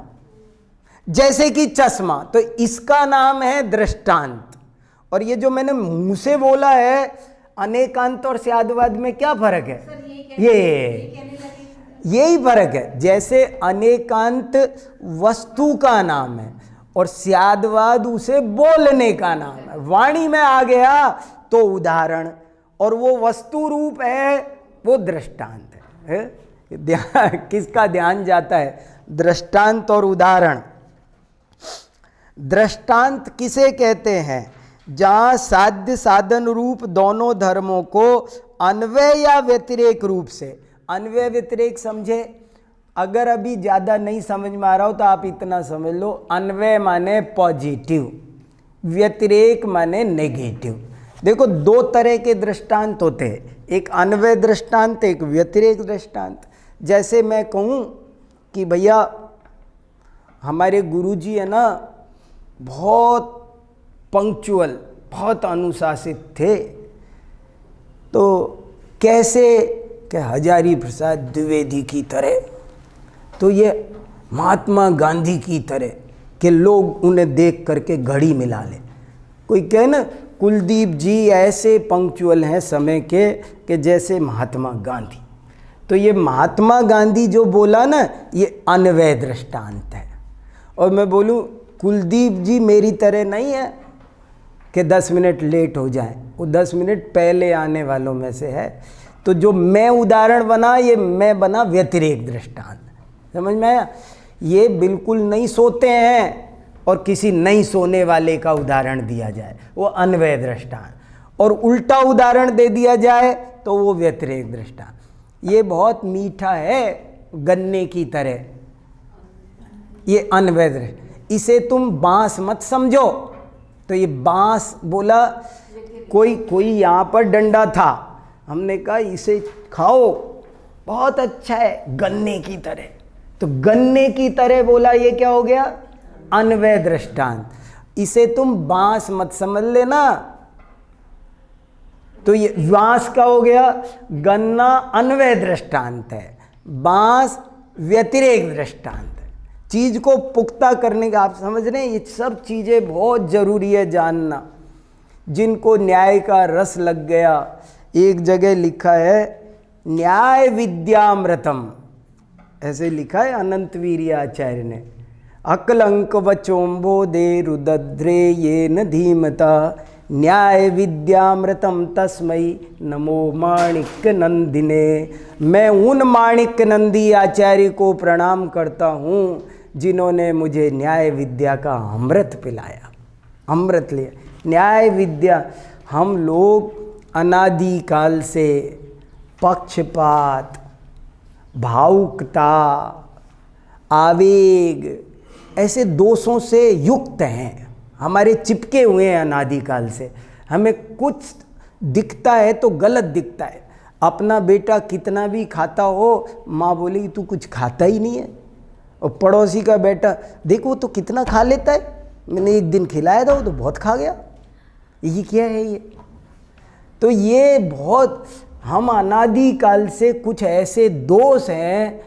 जैसे कि चश्मा, तो इसका नाम है दृष्टांत। और ये जो मैंने मुंह से बोला है, अनेकांत और स्यादवाद में क्या फर्क है? यही फर्क है। जैसे अनेकांत वस्तु का नाम है और स्यादवाद उसे बोलने का नाम है। वाणी में आ गया तो उदाहरण, और वो वस्तु रूप है वो दृष्टांत है। ध्यान, किसका ध्यान जाता है? दृष्टांत और उदाहरण। दृष्टांत किसे कहते हैं? जहां साध्य साधन रूप दोनों धर्मों को अन्वय या व्यतिरेक रूप से, अन्वय व्यतिरेक समझे? अगर अभी ज़्यादा नहीं समझ में आ रहा हो तो आप इतना समझ लो, अन्वय माने पॉजिटिव, व्यतिरेक माने नेगेटिव। देखो दो तरह के दृष्टांत होते हैं, एक अन्वय दृष्टांत, एक व्यतिरेक दृष्टांत। जैसे मैं कहूँ कि भैया हमारे गुरुजी है ना, बहुत पंक्चुअल, बहुत अनुशासित थे, तो कैसे कि हजारी प्रसाद द्विवेदी की तरह, तो ये महात्मा गांधी की तरह कि लोग उन्हें देख करके घड़ी मिला ले। कोई कहे ना कुलदीप जी ऐसे पंक्चुअल हैं समय के कि जैसे महात्मा गांधी। तो ये महात्मा गांधी जो बोला ना, ये अन्वय दृष्टांत है। और मैं बोलूँ कुलदीप जी मेरी तरह नहीं है कि 10 मिनट लेट हो जाए, वो 10 मिनट पहले आने वालों में से है। तो जो मैं उदाहरण बना, ये मैं बना व्यतिरेक दृष्टांत। समझ में आया? ये बिल्कुल नहीं सोते हैं और किसी नहीं सोने वाले का उदाहरण दिया जाए, वो अन्वय दृष्टांत, और उल्टा उदाहरण दे दिया जाए तो वो व्यतिरेक दृष्टांत। ये बहुत मीठा है गन्ने की तरह, ये अन्वय दृष्टांत। इसे तुम बांस मत समझो। तो ये बांस बोला, कोई यहाँ पर डंडा था, हमने कहा इसे खाओ बहुत अच्छा है गन्ने की तरह, तो गन्ने की तरह बोला, ये क्या हो गया? अन्वय दृष्टांत। इसे तुम बांस मत समझ लेना, तो ये बांस का हो गया, गन्ना अन्वय दृष्टांत है, बांस व्यतिरेक दृष्टांत है। चीज को पुख्ता करने का, आप समझ रहे हैं, ये सब चीजें बहुत जरूरी है जानना। जिनको न्याय का रस लग गया, एक जगह लिखा है न्याय विद्यामृतम, ऐसे लिखा है अनंतवीर्य आचार्य ने। अकलंक वचोम्बो दे रुद्रे ये न धीमता न्याय विद्यामृतम तस्मै नमो माणिक्य नंदिने। मैं उन माणिक्य नंदी आचार्य को प्रणाम करता हूँ जिन्होंने मुझे न्याय विद्या का अमृत पिलाया, अमृत लिया। न्याय विद्या, हम लोग अनादि काल से पक्षपात, भावुकता, आवेग, ऐसे दोषों से युक्त हैं, हमारे चिपके हुए हैं अनादिकाल से। हमें कुछ दिखता है तो गलत दिखता है। अपना बेटा कितना भी खाता हो, माँ बोलेगी तू कुछ खाता ही नहीं है। और पड़ोसी का बेटा देखो तो कितना खा लेता है, मैंने एक दिन खिलाया था वो तो बहुत खा गया। ये क्या है ये? तो ये बहुत, हम अनादिकाल से कुछ ऐसे दोष हैं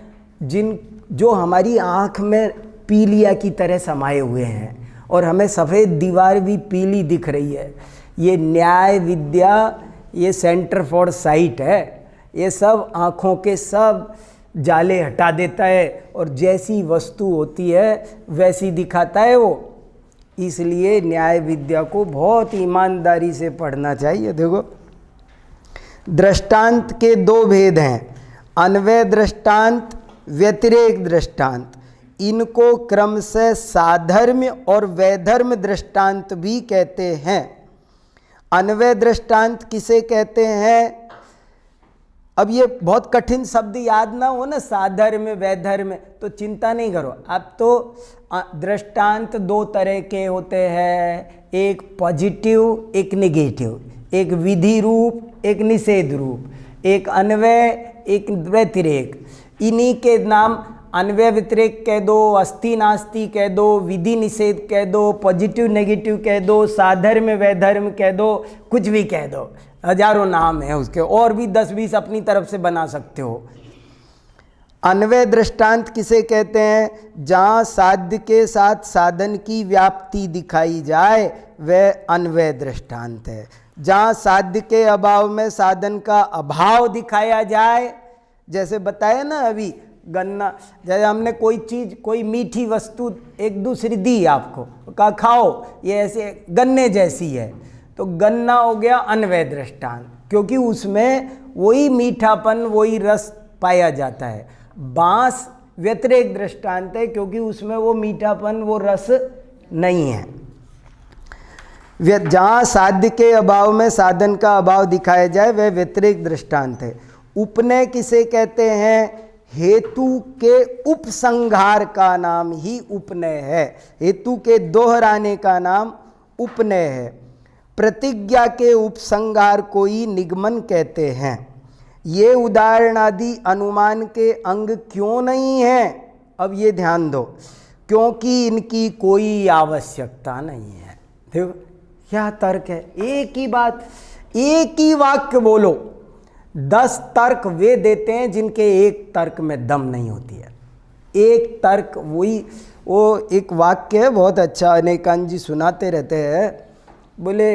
जो हमारी आँख में पीलिया की तरह समाये हुए हैं और हमें सफ़ेद दीवार भी पीली दिख रही है। ये न्याय विद्या, ये सेंटर फॉर साइट है, ये सब आँखों के सब जाले हटा देता है और जैसी वस्तु होती है वैसी दिखाता है वो। इसलिए न्याय विद्या को बहुत ईमानदारी से पढ़ना चाहिए। देखो, दृष्टांत के दो भेद हैं, अन्वय दृष्टांत, व्यतिरेक दृष्टांत। इनको क्रमशः साधर्म्य और वैधर्म दृष्टांत भी कहते हैं। अन्वय दृष्टांत किसे कहते हैं? अब ये बहुत कठिन शब्द याद ना हो ना, साधर्म्य वैधर्म, तो चिंता नहीं करो। अब तो दृष्टांत दो तरह के होते हैं, एक पॉजिटिव, एक नेगेटिव, एक विधि रूप, एक निषेध रूप, एक अन्वय, एक व्यतिरेक। इन्हीं के नाम अन्वय व्यतिरेक कह दो, अस्ति नास्ति कह दो, विधि निषेध कह दो, पॉजिटिव नेगेटिव कह दो, साधर्म्य वैधर्म कह दो, कुछ भी कह दो, हजारों नाम है उसके, और भी 10-20 अपनी तरफ से बना सकते हो। अन्वय दृष्टांत किसे कहते हैं? जहाँ साध्य के साथ साधन की व्याप्ति दिखाई जाए वह अन्वय दृष्टांत है। जहाँ साध्य के अभाव में साधन का अभाव दिखाया जाए, जैसे बताया ना अभी गन्ना, जैसे हमने कोई चीज़, कोई मीठी वस्तु एक दूसरी दी आपको, कहा खाओ, ये ऐसे गन्ने जैसी है, तो गन्ना हो गया अन्वय दृष्टांत, क्योंकि उसमें वही मीठापन, वही रस पाया जाता है। बांस व्यतिरेक दृष्टांत है, क्योंकि उसमें वो मीठापन, वो रस नहीं है। जहाँ साध्य के अभाव में साधन का अभाव दिखाया जाए वह व्यतिरेक दृष्टांत है। उपनय किसे कहते हैं? हेतु के उपसंहार का नाम ही उपनय है। हेतु के दोहराने का नाम उपनय है। प्रतिज्ञा के उपसंहार को ही निगमन कहते हैं। ये उदाहरण आदि अनुमान के अंग क्यों नहीं है? अब ये ध्यान दो, क्योंकि इनकी कोई आवश्यकता नहीं है। देखो क्या तर्क है, एक ही बात, एक ही वाक्य बोलो, 10 तर्क वे देते हैं जिनके एक तर्क में दम नहीं होती है। एक तर्क, वही वो एक वाक्य है बहुत अच्छा, अनेकांत जी सुनाते रहते हैं, बोले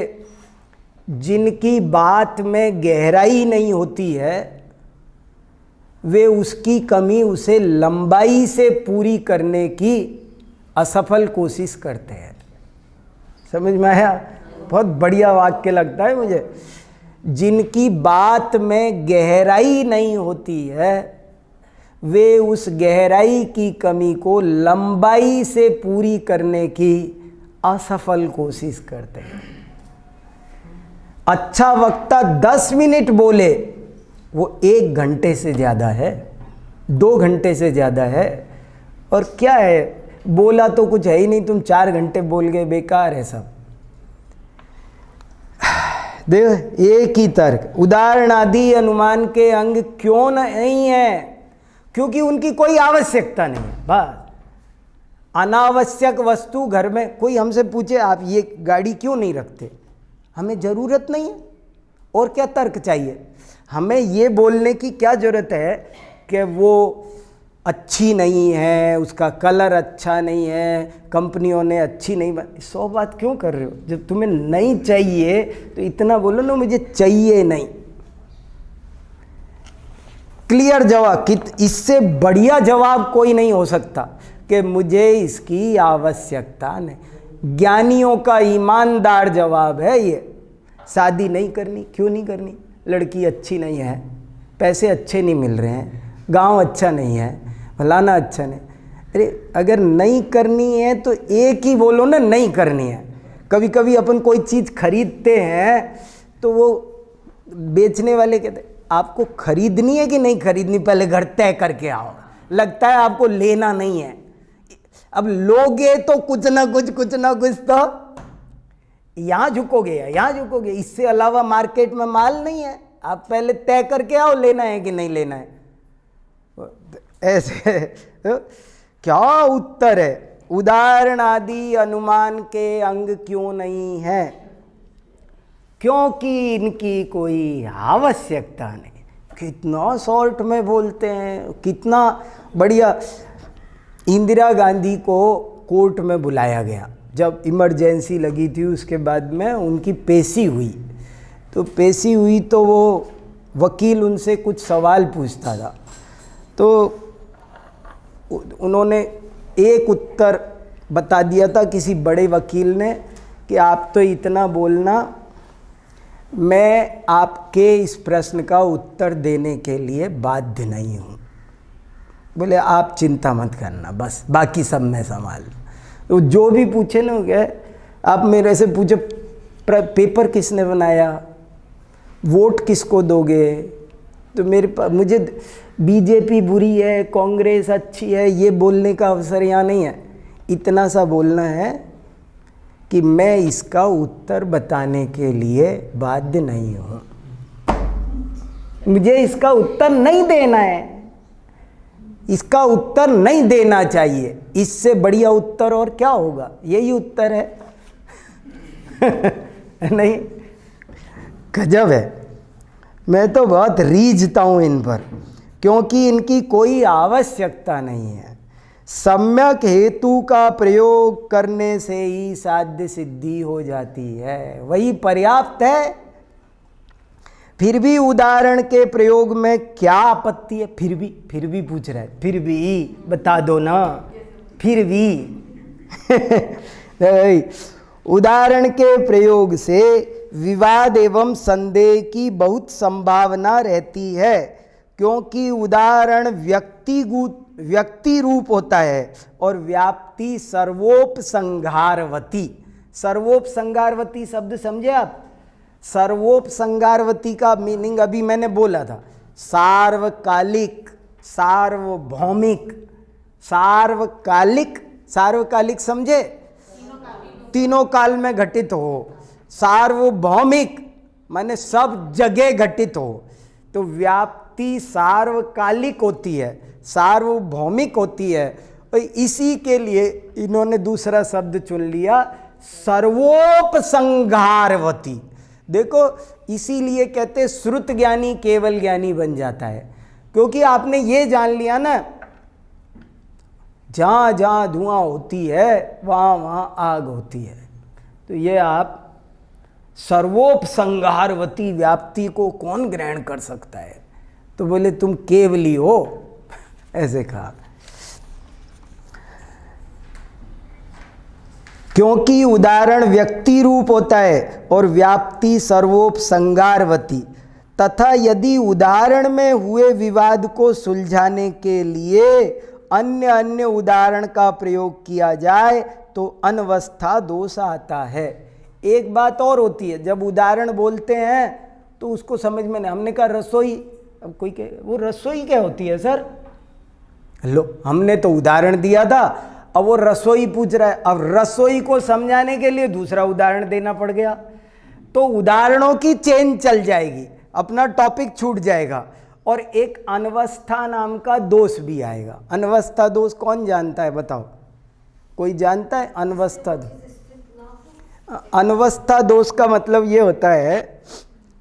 जिनकी बात में गहराई नहीं होती है वे उसकी कमी उसे लंबाई से पूरी करने की असफल कोशिश करते हैं। समझ में आया? बहुत बढ़िया वाक्य लगता है मुझे। जिनकी बात में गहराई नहीं होती है वे उस गहराई की कमी को लंबाई से पूरी करने की असफल कोशिश करते हैं। अच्छा वक्ता 10 मिनट बोले वो 1 घंटे से ज़्यादा है, 2 घंटे से ज़्यादा है। और क्या है, बोला तो कुछ है ही नहीं, तुम 4 घंटे बोल गए, बेकार है सब। देख, एक ही तर्क, उदाहरण आदि अनुमान के अंग क्यों नहीं है? क्योंकि उनकी कोई आवश्यकता नहीं है। बस अनावश्यक वस्तु घर में, कोई हमसे पूछे आप ये गाड़ी क्यों नहीं रखते, हमें ज़रूरत नहीं है, और क्या तर्क चाहिए? हमें ये बोलने की क्या ज़रूरत है कि वो अच्छी नहीं है, उसका कलर अच्छा नहीं है, कंपनियों ने अच्छी नहीं बनाई। 100 बात क्यों कर रहे हो? जब तुम्हें नहीं चाहिए तो इतना बोलो ना, मुझे चाहिए नहीं। क्लियर जवाब, इससे बढ़िया जवाब कोई नहीं हो सकता कि मुझे इसकी आवश्यकता नहीं। ज्ञानियों का ईमानदार जवाब है ये। शादी नहीं करनी, क्यों नहीं करनी? लड़की अच्छी नहीं है, पैसे अच्छे नहीं मिल रहे हैं, गांव अच्छा नहीं है, फलाना अच्छा नहीं। अरे अगर नहीं करनी है तो एक ही बोलो ना, नहीं करनी है। कभी कभी अपन कोई चीज़ खरीदते हैं तो वो बेचने वाले कहते आपको खरीदनी है कि नहीं खरीदनी, पहले घर तय करके आओ। लगता है आपको लेना नहीं है। अब लोगे तो कुछ ना कुछ तो यहाँ झुकोगे या यहाँ झुकोगे, इससे अलावा मार्केट में माल नहीं है। आप पहले तय करके आओ लेना है कि नहीं लेना है। ऐसे क्या उत्तर है? उदाहरण आदि अनुमान के अंग क्यों नहीं है? क्योंकि इनकी कोई आवश्यकता नहीं। कितना शॉर्ट में बोलते हैं, कितना बढ़िया। इंदिरा गांधी को कोर्ट में बुलाया गया जब इमरजेंसी लगी थी, उसके बाद में उनकी पेशी हुई। तो पेशी हुई तो वो वकील उनसे कुछ सवाल पूछता था, तो उन्होंने एक उत्तर बता दिया था किसी बड़े वकील ने कि आप तो इतना बोलना, मैं आपके इस प्रश्न का उत्तर देने के लिए बाध्य नहीं हूँ। बोले आप चिंता मत करना, बस बाकी सब मैं संभाल। तो जो भी पूछे ना क्या, आप मेरे से पूछे पेपर किसने बनाया, वोट किसको दोगे, तो मुझे बीजेपी बुरी है, कांग्रेस अच्छी है, ये बोलने का अवसर यहाँ नहीं है। इतना सा बोलना है कि मैं इसका उत्तर बताने के लिए बाध्य नहीं हूँ, मुझे इसका उत्तर नहीं देना है, इसका उत्तर नहीं देना चाहिए। इससे बढ़िया उत्तर और क्या होगा? यही उत्तर है। नहीं, गजब है। मैं तो बहुत रीझता हूँ इन पर, क्योंकि इनकी कोई आवश्यकता नहीं है। सम्यक हेतु का प्रयोग करने से ही साध्य सिद्धि हो जाती है, वही पर्याप्त है। फिर भी उदाहरण के प्रयोग में क्या आपत्ति है? फिर भी पूछ रहा है, फिर भी बता दो ना, फिर भी। उदाहरण के प्रयोग से विवाद एवं संदेह की बहुत संभावना रहती है, क्योंकि उदाहरण व्यक्ति रूप होता है और व्याप्ति सर्वोपसंहारवती। सर्वोपसंहारवती शब्द समझे आप? सर्वोपसंहारवती का मीनिंग अभी मैंने बोला था, सार्वकालिक, सार्वभौमिक, सार्वकालिक समझे? तीनों काल में घटित हो। सार्वभौमिक माने सब जगह घटित हो। तो व्याप्ति सार्वकालिक होती है, सार्वभौमिक होती है, और इसी के लिए इन्होंने दूसरा शब्द चुन लिया, सर्वोपसंहारवती। देखो, इसीलिए कहते श्रुत ज्ञानी केवल ज्ञानी बन जाता है, क्योंकि आपने ये जान लिया ना, जहाँ जहाँ धुआं होती है वहाँ वहाँ आग होती है। तो ये आप सर्वोपसंहारवती व्याप्ति को कौन ग्रहण कर सकता है? तो बोले तुम केवली हो, ऐसे कहा। क्योंकि उदाहरण व्यक्ति रूप होता है और व्याप्ति सर्वोपसंहारवती, तथा यदि उदाहरण में हुए विवाद को सुलझाने के लिए अन्य उदाहरण का प्रयोग किया जाए तो अनवस्था दोष आता है। एक बात और होती है, जब उदाहरण बोलते हैं तो उसको समझ में नहीं। हमने कहा रसोई, अब कोई कहे वो रसोई क्या होती है सर? लो, हमने तो उदाहरण दिया था, अब वो रसोई पूछ रहा है। अब रसोई को समझाने के लिए दूसरा उदाहरण देना पड़ गया, तो उदाहरणों की चेन चल जाएगी, अपना टॉपिक छूट जाएगा, और एक अनवस्था नाम का दोष भी आएगा। अनवस्था दोष कौन जानता है? बताओ, कोई जानता है अनवस्था दोष? अनवस्था दोष का मतलब ये होता है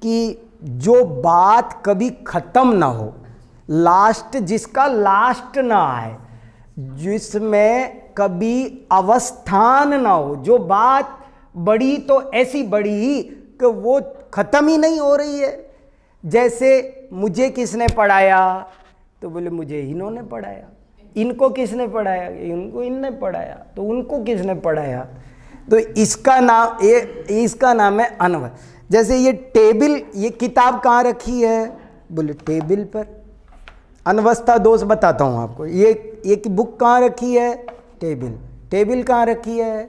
कि जो बात कभी खत्म ना हो, लास्ट, जिसका लास्ट ना आए, जिसमें कभी अवस्थान ना हो, जो बात बड़ी तो ऐसी बड़ी कि वो खत्म ही नहीं हो रही है। जैसे मुझे किसने पढ़ाया? तो बोले मुझे इन्होंने पढ़ाया। इनको किसने पढ़ाया? इनको इनने पढ़ाया। तो उनको किसने पढ़ाया? तो इसका नाम है अनवस्था। जैसे ये टेबल, ये किताब कहाँ रखी है? बोले टेबल पर। अनवस्था दोष बताता हूँ आपको। ये बुक कहाँ रखी है? टेबल। टेबल कहाँ रखी है?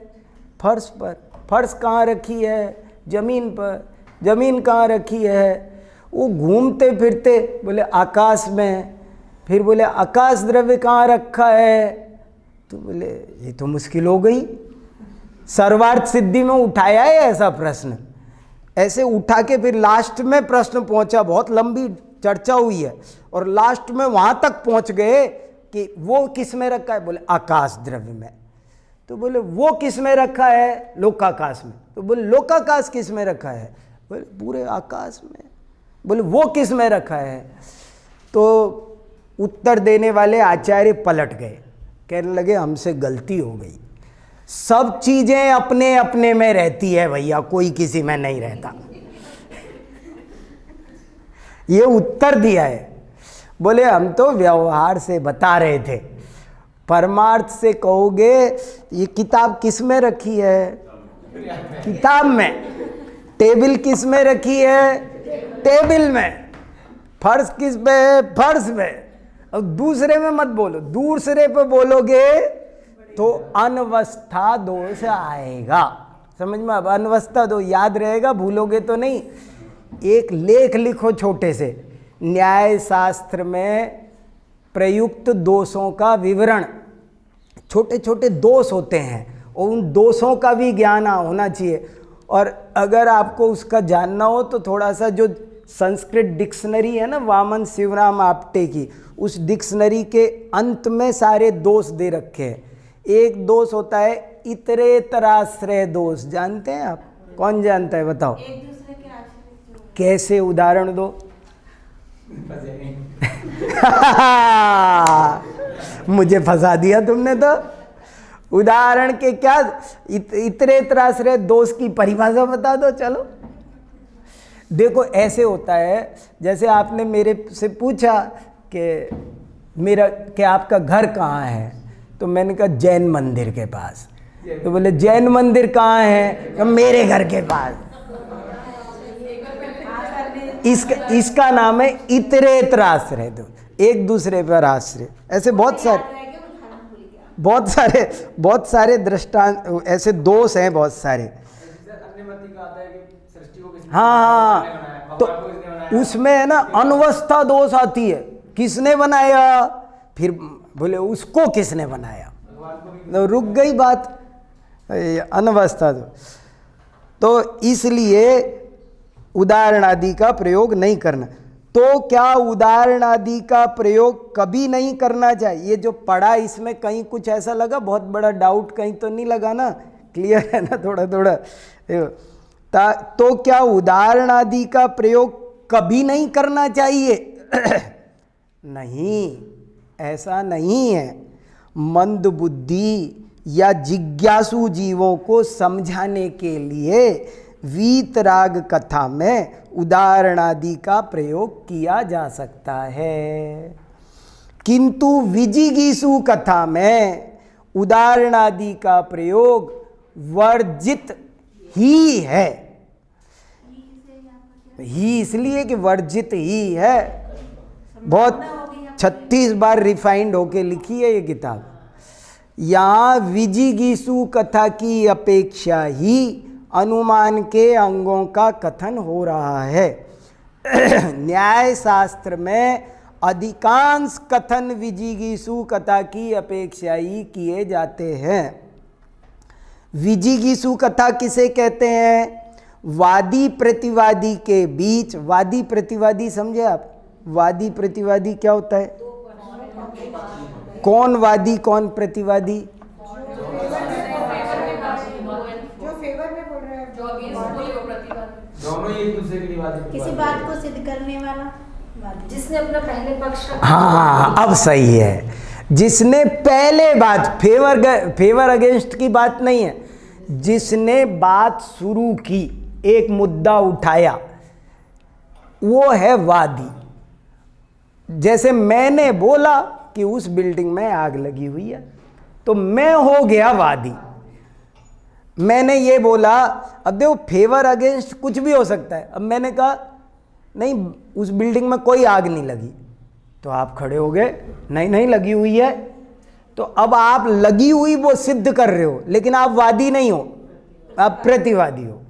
फर्श पर। फर्श कहाँ रखी है? जमीन पर। जमीन कहाँ रखी है? वो घूमते फिरते बोले आकाश में। फिर बोले आकाश द्रव्य कहाँ रखा है? तो बोले ये तो मुश्किल हो गई, सर्वार्थ सिद्धि में उठाया है ऐसा प्रश्न। ऐसे उठा के फिर लास्ट में प्रश्न पहुंचा, बहुत लंबी चर्चा हुई है और लास्ट में वहां तक पहुंच गए कि वो किस में रखा है? बोले आकाश द्रव्य में। तो बोले वो किस में रखा है? लोकाकाश में। तो बोले लोकाकाश किस में रखा है? बोले पूरे आकाश में। बोले वो किस में रखा है? तो उत्तर देने वाले आचार्य पलट गए, कहने लगे हमसे गलती हो गई, सब चीजें अपने अपने में रहती है भैया, कोई किसी में नहीं रहता। ये उत्तर दिया है। बोले हम तो व्यवहार से बता रहे थे, परमार्थ से कहोगे ये किताब किस में रखी है? किताब में। टेबल किस में रखी है? टेबल में। फर्श किस पे है? फर्श में। अब दूसरे में मत बोलो, दूसरे पे बोलोगे तो अनवस्था दोष आएगा। समझ में? अब अनवस्था दो याद रहेगा, भूलोगे तो नहीं। एक लेख लिखो छोटे से, न्याय शास्त्र में प्रयुक्त दोषों का विवरण। छोटे छोटे दोष होते हैं और उन दोषों का भी ज्ञान होना चाहिए। और अगर आपको उसका जानना हो तो थोड़ा सा जो संस्कृत डिक्शनरी है ना, वामन शिवराम आप्टे की, उस डिक्शनरी के अंत में सारे दोष दे रखे हैं। एक दोष होता है इतरेतराश्रय दोष, जानते हैं आप? कौन जानता है बताओ? एक दूसरे के आश्रित। कैसे? उदाहरण दो। मुझे फंसा दिया तुमने तो। उदाहरण के क्या? इतरेतराश्रय दोष की परिभाषा बता दो। चलो देखो, ऐसे होता है जैसे आपने मेरे से पूछा कि आपका घर कहाँ है, तो मैंने कहा जैन मंदिर के पास। तो बोले जैन मंदिर कहाँ है? तो मेरे घर के पास। इसका नाम है इतरेतराश्रय दो, एक दूसरे पर आश्रय। ऐसे बहुत सारे दृष्टांत, ऐसे दोष हैं बहुत सारे। हाँ, तो उसमें है ना अनवस्था दोष आती है, किसने बनाया? फिर बोले उसको किसने बनाया? तो रुक गई बात, अनवस्था दोष। तो इसलिए उदाहरण आदि का प्रयोग नहीं करना। तो क्या उदाहरण आदि का प्रयोग कभी नहीं करना चाहिए? ये जो पढ़ा इसमें कहीं कुछ ऐसा लगा, बहुत बड़ा डाउट कहीं तो नहीं लगा ना? क्लियर है ना? थोड़ा थोड़ा। तो क्या उदाहरण आदि का प्रयोग कभी नहीं करना चाहिए? नहीं, ऐसा नहीं है। मंद बुद्धि या जिज्ञासु जीवों को समझाने के लिए वीतराग कथा में उदाहरण आदि का प्रयोग किया जा सकता है, किंतु विजिगीषु कथा में उदाहरण आदि का प्रयोग वर्जित ही है। ही इसलिए कि वर्जित ही है। बहुत 36 बार रिफाइंड होके लिखी है ये किताब। यहाँ विजिगीषु कथा की अपेक्षा ही अनुमान के अंगों का कथन हो रहा है। न्याय शास्त्र में अधिकांश कथन विजिगीषु कथा की अपेक्षा ही किए जाते हैं। विजिगीषु कथा किसे कहते हैं? वादी प्रतिवादी के बीच। वादी प्रतिवादी समझे आप? वादी प्रतिवादी क्या होता है? कौन वादी कौन प्रतिवादी? दोनों एक दूसरे के लिए वादी। किसी बात को सिद्ध करने वाला, जिसने अपना पहले पक्ष रखा। हाँ, अब सही है। जिसने पहले बात, फेवर अगेंस्ट की बात नहीं है, जिसने बात शुरू की, एक मुद्दा उठाया, वो है वादी। जैसे मैंने बोला कि उस बिल्डिंग में आग लगी हुई है, तो मैं हो गया वादी। मैंने ये बोला, अब देखो फेवर अगेंस्ट कुछ भी हो सकता है। अब मैंने कहा नहीं उस बिल्डिंग में कोई आग नहीं लगी, तो आप खड़े हो गए नहीं नहीं लगी हुई है। तो अब आप लगी हुई वो सिद्ध कर रहे हो, लेकिन आप वादी नहीं हो, आप प्रतिवादी हो।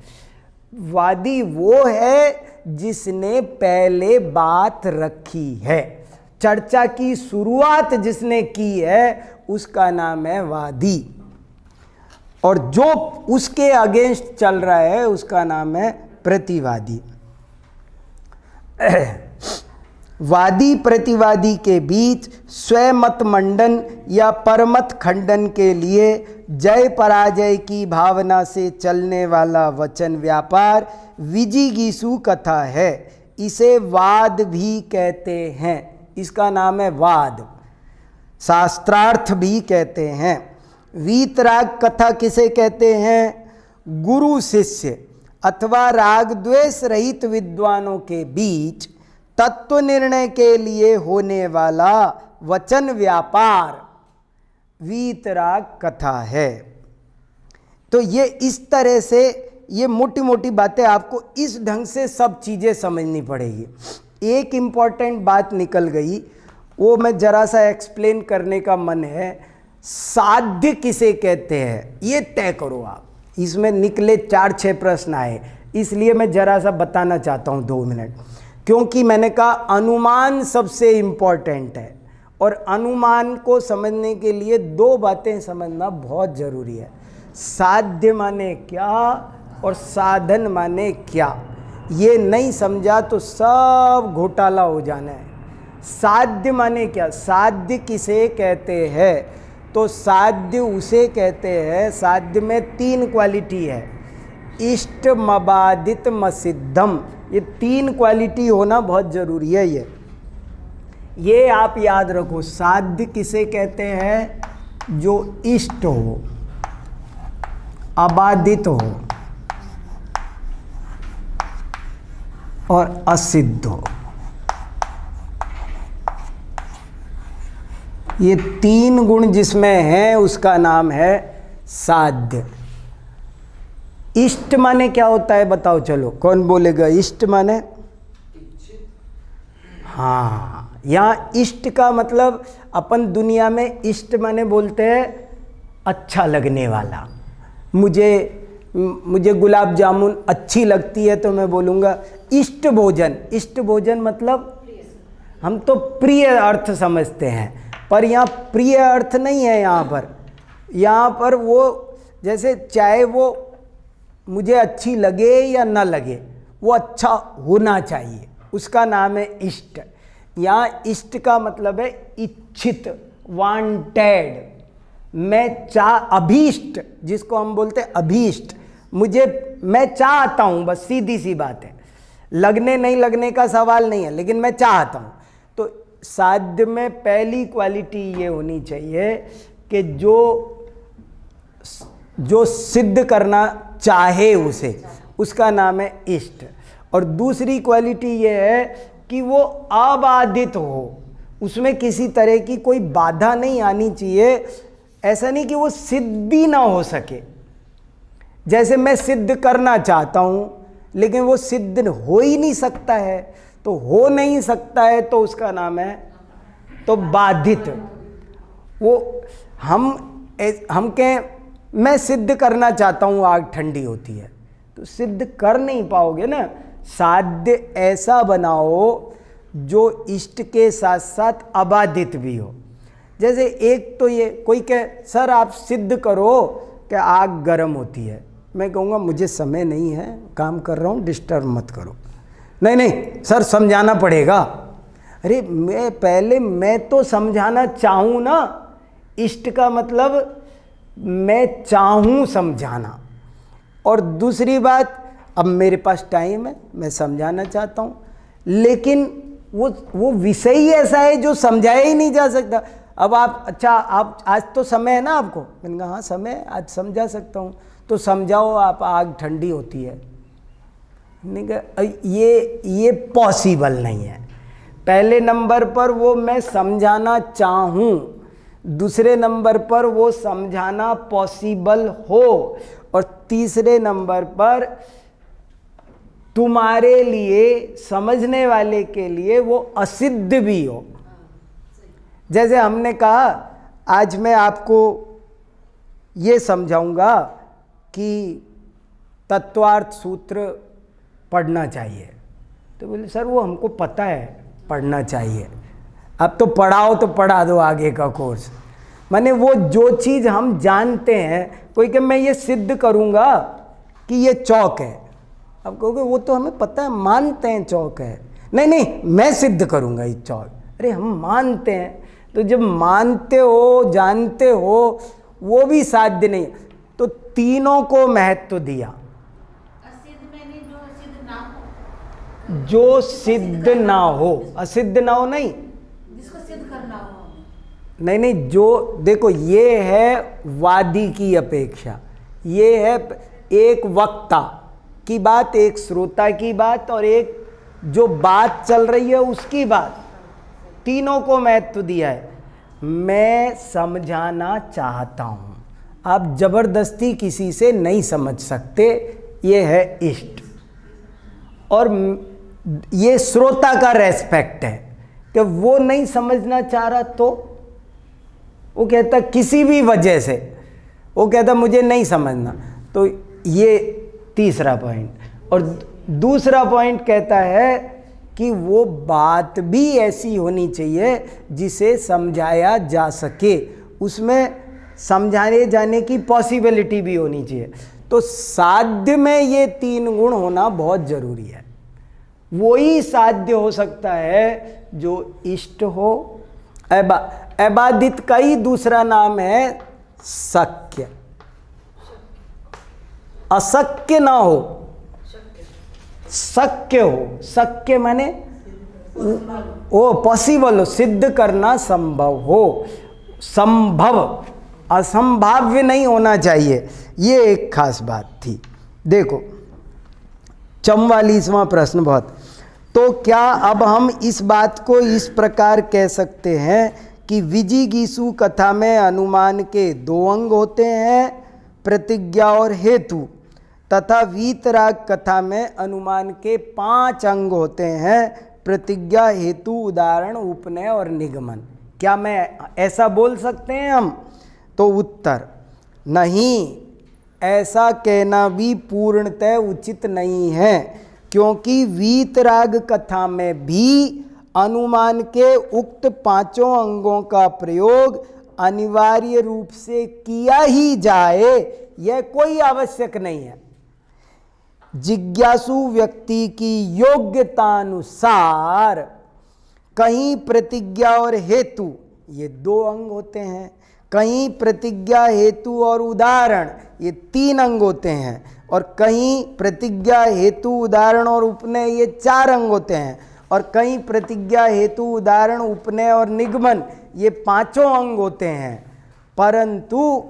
वादी वो है जिसने पहले बात रखी है, चर्चा की शुरुआत जिसने की है उसका नाम है वादी, और जो उसके अगेंस्ट चल रहा है उसका नाम है प्रतिवादी। वादी प्रतिवादी के बीच स्वमत मंडन या परमत खंडन के लिए जय पराजय की भावना से चलने वाला वचन व्यापार विजिगीषु कथा है। इसे वाद भी कहते हैं, इसका नाम है वाद, शास्त्रार्थ भी कहते हैं। वीतराग कथा किसे कहते हैं? गुरु शिष्य अथवा राग द्वेष रहित विद्वानों के बीच तत्व निर्णय के लिए होने वाला वचन व्यापार वीतराग कथा है। तो ये इस तरह से, ये मोटी मोटी बातें आपको इस ढंग से सब चीज़ें समझनी पड़ेगी। एक इम्पॉर्टेंट बात निकल गई, वो मैं जरा सा एक्सप्लेन करने का मन है। साध्य किसे कहते हैं ये तय करो आप। इसमें निकले 4-6 प्रश्न आए, इसलिए मैं जरा सा बताना चाहता हूँ 2 मिनट, क्योंकि मैंने कहा अनुमान सबसे इम्पॉर्टेंट है, और अनुमान को समझने के लिए 2 बातें समझना बहुत ज़रूरी है। साध्य माने क्या और साधन माने क्या, ये नहीं समझा तो सब घोटाला हो जाना है। साध्य माने क्या? साध्य किसे कहते हैं? तो साध्य उसे कहते हैं, साध्य में 3 क्वालिटी है, इष्ट मबादित मसिद्धम, ये 3 क्वालिटी होना बहुत ज़रूरी है। ये आप याद रखो। साध्य किसे कहते हैं? जो इष्ट हो, अबाधित हो और असिद्ध हो। ये 3 गुण जिसमें हैं उसका नाम है साध्य। इष्ट माने क्या होता है बताओ, चलो कौन बोलेगा इष्ट माने? हाँ, यहाँ इष्ट का मतलब अपन दुनिया में इष्ट माने बोलते हैं अच्छा लगने वाला। मुझे गुलाब जामुन अच्छी लगती है तो मैं बोलूँगा इष्ट भोजन। इष्ट भोजन मतलब हम तो प्रिय अर्थ समझते हैं, पर यहाँ प्रिय अर्थ नहीं है। यहाँ पर वो जैसे चाहे वो मुझे अच्छी लगे या ना लगे, वो अच्छा होना चाहिए, उसका नाम है इष्ट। यहाँ इष्ट का मतलब है इच्छित, वांटेड। अभीष्ट, जिसको हम बोलते हैं अभीष्ट, मैं चाहता हूँ, बस सीधी सी बात है। लगने नहीं लगने का सवाल नहीं है, लेकिन मैं चाहता हूँ। तो साध्य में पहली क्वालिटी ये होनी चाहिए कि जो सिद्ध करना चाहे उसे, उसका नाम है इष्ट। और दूसरी क्वालिटी ये है कि वो अबाधित हो, उसमें किसी तरह की कोई बाधा नहीं आनी चाहिए। ऐसा नहीं कि वो सिद्धि ना हो सके। जैसे मैं सिद्ध करना चाहता हूँ लेकिन वो सिद्ध हो ही नहीं सकता है, तो हो नहीं सकता है तो उसका नाम है तो बाधित। वो हम कहें मैं सिद्ध करना चाहता हूँ आग ठंडी होती है, तो सिद्ध कर नहीं पाओगे ना। साध्य ऐसा बनाओ जो इष्ट के साथ साथ अबाधित भी हो। जैसे एक तो ये कोई कहे सर आप सिद्ध करो कि आग गर्म होती है, मैं कहूँगा मुझे समय नहीं है, काम कर रहा हूँ, डिस्टर्ब मत करो। नहीं सर समझाना पड़ेगा। अरे मैं तो समझाना चाहूँ ना। इष्ट का मतलब मैं चाहूँ समझाना। और दूसरी बात, अब मेरे पास टाइम है, मैं समझाना चाहता हूँ, लेकिन वो विषय ही ऐसा है जो समझाया ही नहीं जा सकता। अब आप आज तो समय है ना आपको? मैंने कहा हाँ समय है, आज समझा सकता हूँ, तो समझाओ आप आग ठंडी होती है। नहीं कहा ये पॉसिबल नहीं है। पहले नंबर पर वो मैं समझाना चाहूँ, दूसरे नंबर पर वो समझाना पॉसिबल हो, और तीसरे नंबर पर तुम्हारे लिए, समझने वाले के लिए वो असिद्ध भी हो। जैसे हमने कहा, आज मैं आपको ये समझाऊंगा कि तत्वार्थ सूत्र पढ़ना चाहिए, तो बोले सर वो हमको पता है पढ़ना चाहिए, अब तो पढ़ाओ तो पढ़ा दो आगे का कोर्स। माने वो जो चीज़ हम जानते हैं, कोई कि मैं ये सिद्ध करूंगा कि ये चौक है, अब कहोगे वो तो हमें पता है, मानते हैं चौक है। नहीं नहीं, मैं सिद्ध करूंगा ये चौक। अरे हम मानते हैं, तो जब मानते हो, जानते हो, वो भी साध्य नहीं, तो तीनों को महत्व दिया। जो सिद्ध ना हो, असिद्ध ना हो नहीं, जिसको सिद्ध करना हो। नहीं नहीं, जो देखो ये है वादी की अपेक्षा, ये है एक वक्ता की बात, एक श्रोता की बात, और एक जो बात चल रही है उसकी बात, तीनों को महत्व दिया है। मैं समझाना चाहता हूँ, आप जबरदस्ती किसी से नहीं समझ सकते, ये है इष्ट। और ये श्रोता का रेस्पेक्ट है कि वो नहीं समझना चाह रहा, तो वो कहता किसी भी वजह से, वो कहता मुझे नहीं समझना, तो ये तीसरा पॉइंट। और दूसरा पॉइंट कहता है कि वो बात भी ऐसी होनी चाहिए जिसे समझाया जा सके, उसमें समझाने जाने की पॉसिबिलिटी भी होनी चाहिए। तो साध्य में ये तीन गुण होना बहुत जरूरी है। वो ही साध्य हो सकता है जो इष्ट हो। अबाधित का ही दूसरा नाम है शक्य। अशक्य ना हो, शक्य हो। शक्य माने वो पॉसिबल हो, सिद्ध करना संभव हो। संभव, असंभाव्य नहीं होना चाहिए, ये एक खास बात थी। देखो 44वां प्रश्न बहुत। तो क्या अब हम इस बात को इस प्रकार कह सकते हैं कि विजिगीषु कथा में अनुमान के 2 अंग होते हैं, प्रतिज्ञा और हेतु, तथा वीतराग कथा में अनुमान के 5 अंग होते हैं, प्रतिज्ञा, हेतु, उदाहरण, उपनय और निगमन। क्या मैं ऐसा बोल सकते हैं हम? तो उत्तर नहीं, ऐसा कहना भी पूर्णतः उचित नहीं है, क्योंकि वीतराग कथा में भी अनुमान के उक्त 5 अंगों का प्रयोग अनिवार्य रूप से किया ही जाए, यह कोई आवश्यक नहीं है। जिज्ञासु व्यक्ति की योग्यतानुसार कहीं प्रतिज्ञा और हेतु, ये 2 अंग होते हैं, कहीं प्रतिज्ञा, हेतु और उदाहरण, ये 3 अंग होते हैं, और कहीं प्रतिज्ञा, हेतु, उदाहरण और उपनय, ये 4 अंग होते हैं, और कहीं प्रतिज्ञा, हेतु, उदाहरण, उपनय और निगमन, ये 5 अंग होते हैं। परंतु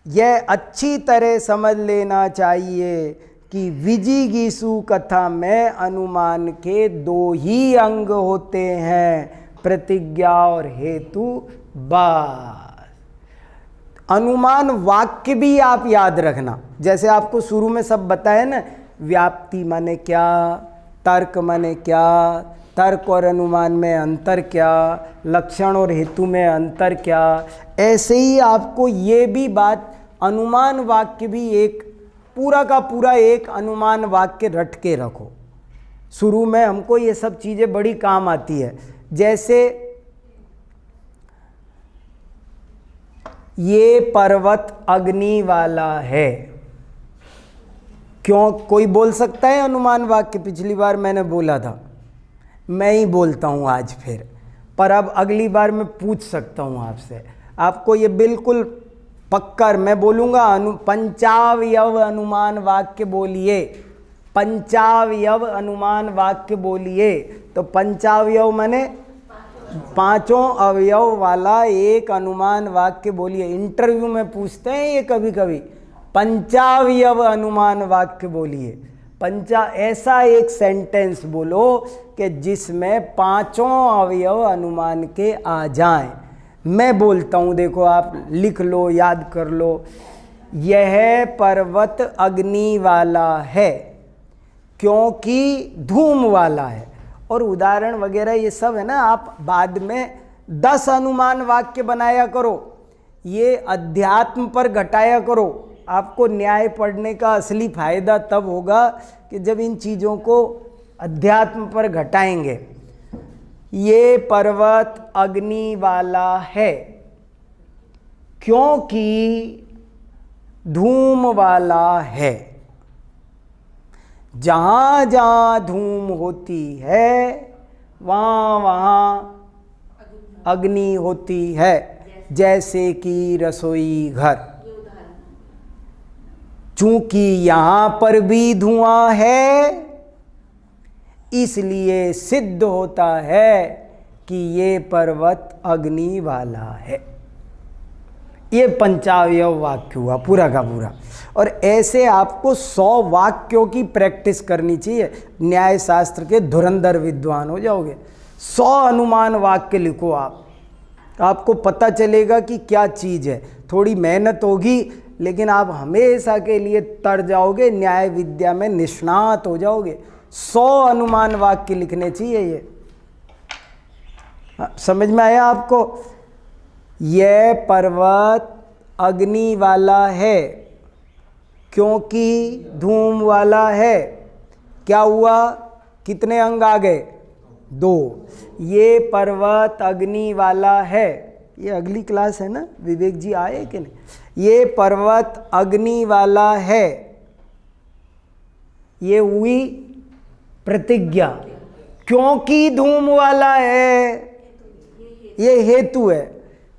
यह अच्छी तरह समझ लेना चाहिए कि विजिगीषु कथा में अनुमान के 2 ही अंग होते हैं, प्रतिज्ञा और हेतु, बस। अनुमान वाक्य भी आप याद रखना, जैसे आपको शुरू में सब बताया ना, व्याप्ति माने क्या, तर्क माने क्या, तर्क और अनुमान में अंतर क्या, लक्षण और हेतु में अंतर क्या, ऐसे ही आपको ये भी बात, अनुमान वाक्य भी एक पूरा का पूरा एक अनुमान वाक्य रट के रखो। शुरू में हमको ये सब चीज़ें बड़ी काम आती है। जैसे ये पर्वत अग्नि वाला है, क्यों? कोई बोल सकता है अनुमान वाक्य? पिछली बार मैंने बोला था, मैं ही बोलता हूँ आज फिर, पर अब अगली बार मैं पूछ सकता हूँ आपसे। आपको ये बिल्कुल पक्का, मैं बोलूँगा पंचावयव अनुमान वाक्य बोलिए, पंचावयव अनुमान वाक्य बोलिए। तो पंचावयव माने 5 अवयव वाला एक अनुमान वाक्य बोलिए। इंटरव्यू में पूछते हैं ये कभी कभी, पंचावयव अनुमान वाक्य बोलिए। ऐसा एक सेंटेंस बोलो कि जिसमें 5 अवयव अनुमान के आ जाएं। मैं बोलता हूँ, देखो आप लिख लो, याद कर लो। यह पर्वत अग्नि वाला है क्योंकि धूम वाला है। और उदाहरण वगैरह ये सब है ना, आप बाद में 10 अनुमान वाक्य बनाया करो, ये अध्यात्म पर घटाया करो। आपको न्याय पढ़ने का असली फायदा तब होगा कि जब इन चीज़ों को अध्यात्म पर घटाएंगे। ये पर्वत अग्नि वाला है क्योंकि धूम वाला है। जहाँ जहाँ धूम होती है वहाँ वहाँ अग्नि होती है, जैसे कि रसोई घर। चूंकि यहाँ पर भी धुआं है, इसलिए सिद्ध होता है कि ये पर्वत अग्नि वाला है। ये पंचावयव वाक्य हुआ पूरा का पूरा। और ऐसे आपको 100 वाक्यों की प्रैक्टिस करनी चाहिए, न्याय शास्त्र के धुरंधर विद्वान हो जाओगे। 100 अनुमान वाक्य लिखो आप, आपको पता चलेगा कि क्या चीज़ है। थोड़ी मेहनत होगी लेकिन आप हमेशा के लिए तर जाओगे, न्याय विद्या में निष्णात हो जाओगे। 100 अनुमान वाक्य लिखने चाहिए ये। समझ में आया आपको? यह पर्वत अग्नि वाला है क्योंकि धूम वाला है। क्या हुआ? कितने अंग आ गए? 2। ये पर्वत अग्नि वाला है। ये अगली क्लास है ना, विवेक जी आए कि नहीं? ये पर्वत अग्नि वाला है, ये हुई प्रतिज्ञा। क्योंकि धूम वाला है, ये हेतु है।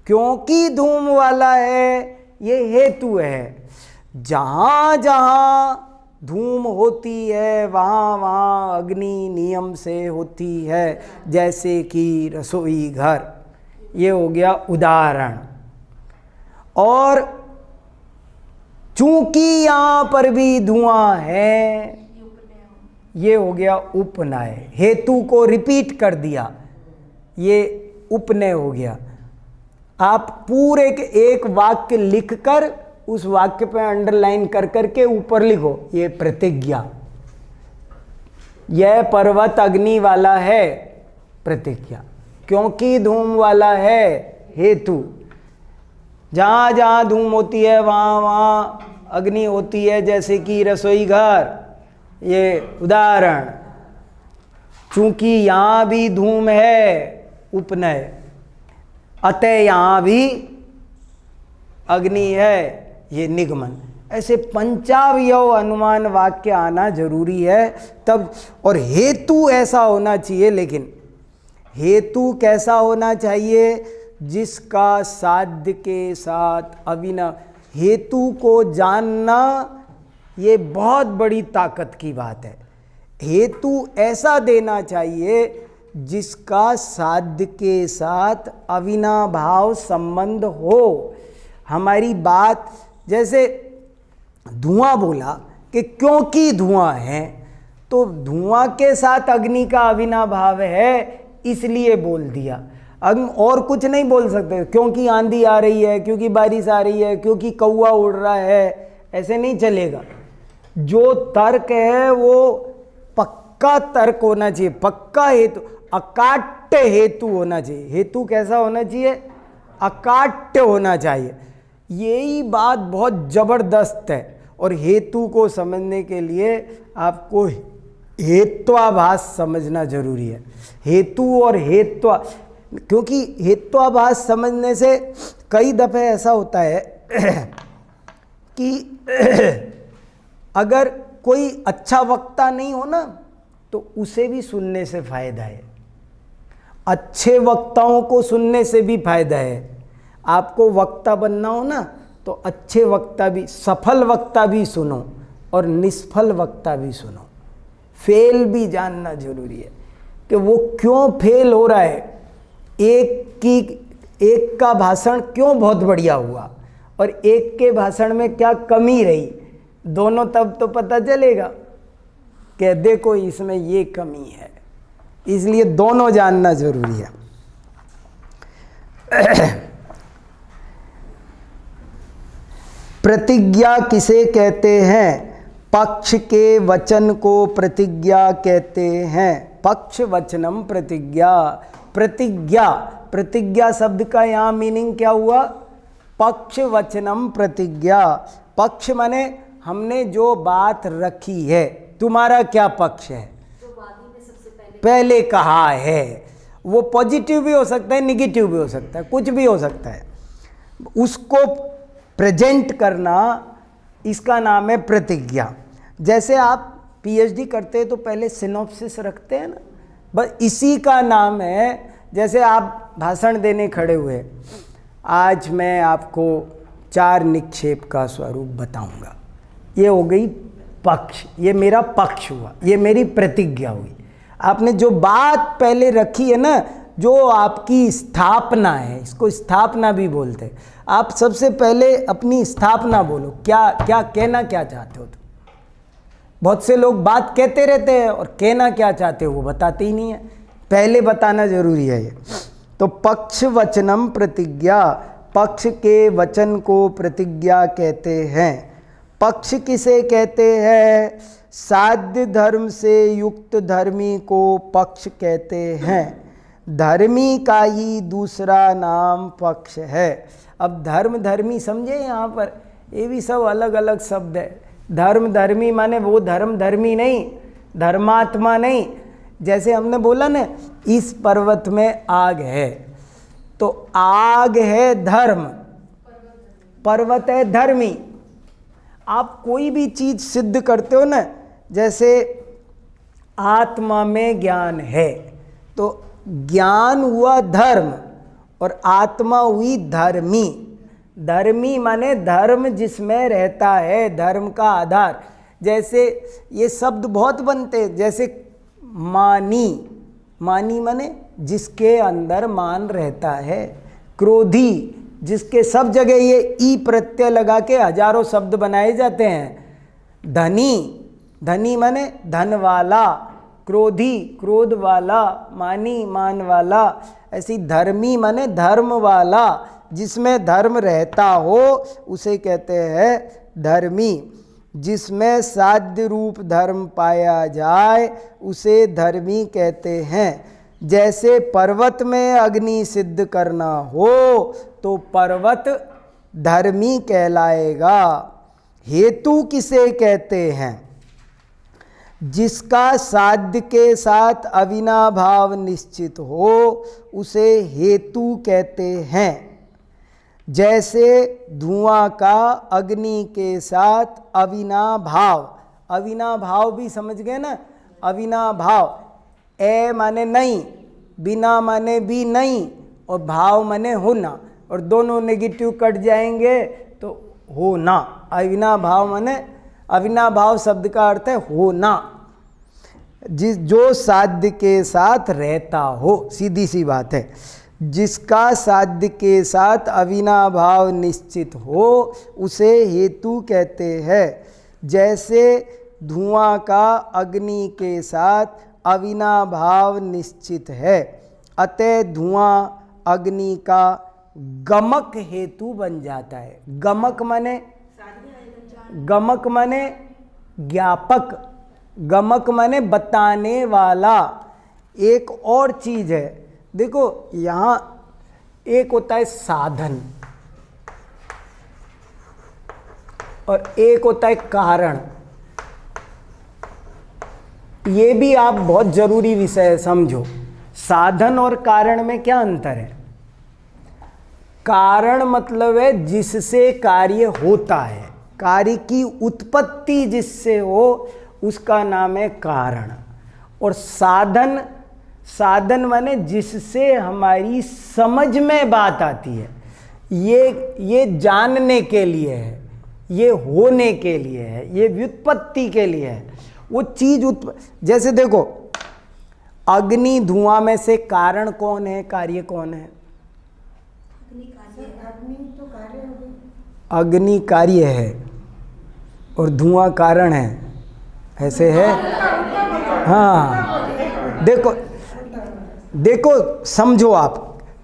क्योंकि धूम वाला है, ये हेतु है। जहाँ जहाँ धूम होती है वहाँ वहाँ अग्नि नियम से होती है, जैसे कि रसोई घर। ये हो गया उदाहरण। और चूंकि यहाँ पर भी धुआं है, ये हो गया उपनय। हेतु को रिपीट कर दिया, ये उपनय हो गया। आप पूरे के एक वाक्य लिखकर उस वाक्य पे अंडरलाइन कर करके ऊपर लिखो, ये प्रतिज्ञा। यह पर्वत अग्नि वाला है, प्रतिज्ञा। क्योंकि धूम वाला है, हेतु। जहाँ जहाँ धूम होती है वहाँ वहाँ अग्नि होती है, जैसे कि रसोई घर, ये उदाहरण। चूंकि यहाँ भी धूम है, उपनय। अतः यहाँ भी अग्नि है, ये निगमन। ऐसे पंचावयव अनुमान वाक्य आना जरूरी है तब। और हेतु ऐसा होना चाहिए, लेकिन हेतु कैसा होना चाहिए? जिसका साध्य के साथ अभिनव। हेतु को जानना ये बहुत बड़ी ताकत की बात है। हेतु ऐसा देना चाहिए जिसका साध्य के साथ अविनाभाव संबंध हो। हमारी बात, जैसे धुआं बोला कि क्योंकि धुआं है, तो धुआं के साथ अग्नि का अविनाभाव है इसलिए बोल दिया। और कुछ नहीं बोल सकते, क्योंकि आंधी आ रही है, क्योंकि बारिश आ रही है, क्योंकि कौवा उड़ रहा है, ऐसे नहीं चलेगा। जो तर्क है वो पक्का तर्क होना चाहिए, पक्का हेतु, अकाट्य हेतु होना चाहिए। हेतु कैसा होना चाहिए? अकाट्य होना चाहिए। यही बात बहुत जबरदस्त है। और हेतु को समझने के लिए आपको हेत्वाभास समझना जरूरी है। हेतु और हेत्वा, क्योंकि हेत्वाभास समझने से कई दफे ऐसा होता है कि अगर कोई अच्छा वक्ता नहीं हो ना, तो उसे भी सुनने से फायदा है। अच्छे वक्ताओं को सुनने से भी फायदा है। आपको वक्ता बनना हो ना, तो अच्छे वक्ता भी, सफल वक्ता भी सुनो और निष्फल वक्ता भी सुनो। फेल भी जानना जरूरी है कि वो क्यों फेल हो रहा है। एक का भाषण क्यों बहुत बढ़िया हुआ और एक के भाषण में क्या कमी रही, दोनों तब तो पता चलेगा कि देखो इसमें ये कमी है। इसलिए दोनों जानना जरूरी है। प्रतिज्ञा किसे कहते हैं? पक्ष के वचन को प्रतिज्ञा कहते हैं। पक्ष वचनम प्रतिज्ञा। प्रतिज्ञा, प्रतिज्ञा शब्द का यहाँ मीनिंग क्या हुआ? पक्ष वचनम प्रतिज्ञा। पक्ष माने हमने जो बात रखी है, तुम्हारा क्या पक्ष है, पहले कहा है। वो पॉजिटिव भी हो सकता है, निगेटिव भी हो सकता है, कुछ भी हो सकता है। उसको प्रेजेंट करना, इसका नाम है प्रतिज्ञा। जैसे आप पीएचडी करते हैं तो पहले सिनॉप्सिस रखते हैं ना, बस इसी का नाम है। जैसे आप भाषण देने खड़े हुए, आज मैं आपको 4 निक्षेप का स्वरूप बताऊंगा, ये हो गई पक्ष, ये मेरा पक्ष हुआ, ये मेरी प्रतिज्ञा हुई। आपने जो बात पहले रखी है ना, जो आपकी स्थापना है, इसको स्थापना भी बोलते हैं। आप सबसे पहले अपनी स्थापना बोलो, क्या क्या कहना क्या चाहते हो तुम। बहुत से लोग बात कहते रहते हैं और कहना क्या चाहते हो वो बताते ही नहीं है, पहले बताना जरूरी है ये। तो पक्ष वचनम प्रतिज्ञा, पक्ष के वचन को प्रतिज्ञा कहते हैं। पक्ष किसे कहते हैं? साध्य धर्म से युक्त धर्मी को पक्ष कहते हैं। धर्मी का ही दूसरा नाम पक्ष है। अब धर्म धर्मी समझे, यहाँ पर ये भी सब अलग अलग शब्द है। धर्म धर्मी माने वो धर्म धर्मी नहीं, धर्मात्मा नहीं। जैसे हमने बोला ना, इस पर्वत में आग है, तो आग है धर्म, पर्वत है धर्मी। आप कोई भी चीज सिद्ध करते हो ना, जैसे आत्मा में ज्ञान है, तो ज्ञान हुआ धर्म और आत्मा हुई धर्मी। धर्मी माने धर्म जिसमें रहता है, धर्म का आधार। जैसे ये शब्द बहुत बनते हैं, जैसे मानी, मानी माने जिसके अंदर मान रहता है। क्रोधी, जिसके सब जगह ये ई प्रत्यय लगा के हजारों शब्द बनाए जाते हैं। धनी, धनी माने धन वाला। क्रोधी, क्रोध वाला। मानी, मान वाला। ऐसी धर्मी माने धर्म वाला, जिसमें धर्म रहता हो उसे कहते हैं धर्मी। जिसमें साध्य रूप धर्म पाया जाए उसे धर्मी कहते हैं। जैसे पर्वत में अग्नि सिद्ध करना हो तो पर्वत धर्मी कहलाएगा। हेतु किसे कहते हैं? जिसका साध्य के साथ अविनाभाव निश्चित हो उसे हेतु कहते हैं। जैसे धुआं का अग्नि के साथ अविनाभाव, अविनाभाव भी समझ गए ना, अविनाभाव, ए माने नहीं, बिना माने भी नहीं, और भाव माने होना, और दोनों नेगेटिव कट जाएंगे तो होना। अविनाभाव माने, अविनाभाव शब्द का अर्थ है होना, जो साध्य के साथ रहता हो, सीधी सी बात है। जिसका साध्य के साथ अविनाभाव निश्चित हो उसे हेतु कहते हैं। जैसे धुआं का अग्नि के साथ अविनाभाव निश्चित है, अतः धुआं अग्नि का गमक हेतु बन जाता है। गमक माने, गमक माने ज्ञापक, गमक माने बताने वाला। एक और चीज है, देखो यहाँ एक होता है साधन और एक होता है कारण। ये भी आप बहुत जरूरी विषय है, समझो। साधन और कारण में क्या अंतर है? कारण मतलब है जिससे कार्य होता है, कार्य की उत्पत्ति जिससे हो उसका नाम है कारण। और साधन, साधन माने जिससे हमारी समझ में बात आती है। ये जानने के लिए है, ये होने के लिए है, ये व्युत्पत्ति के लिए है। वो चीज जैसे देखो, अग्नि धुआं में से कारण कौन है, कार्य कौन है? अग्नि कार्य है और धुआं कारण है, ऐसे है। हाँ, देखो देखो समझो, आप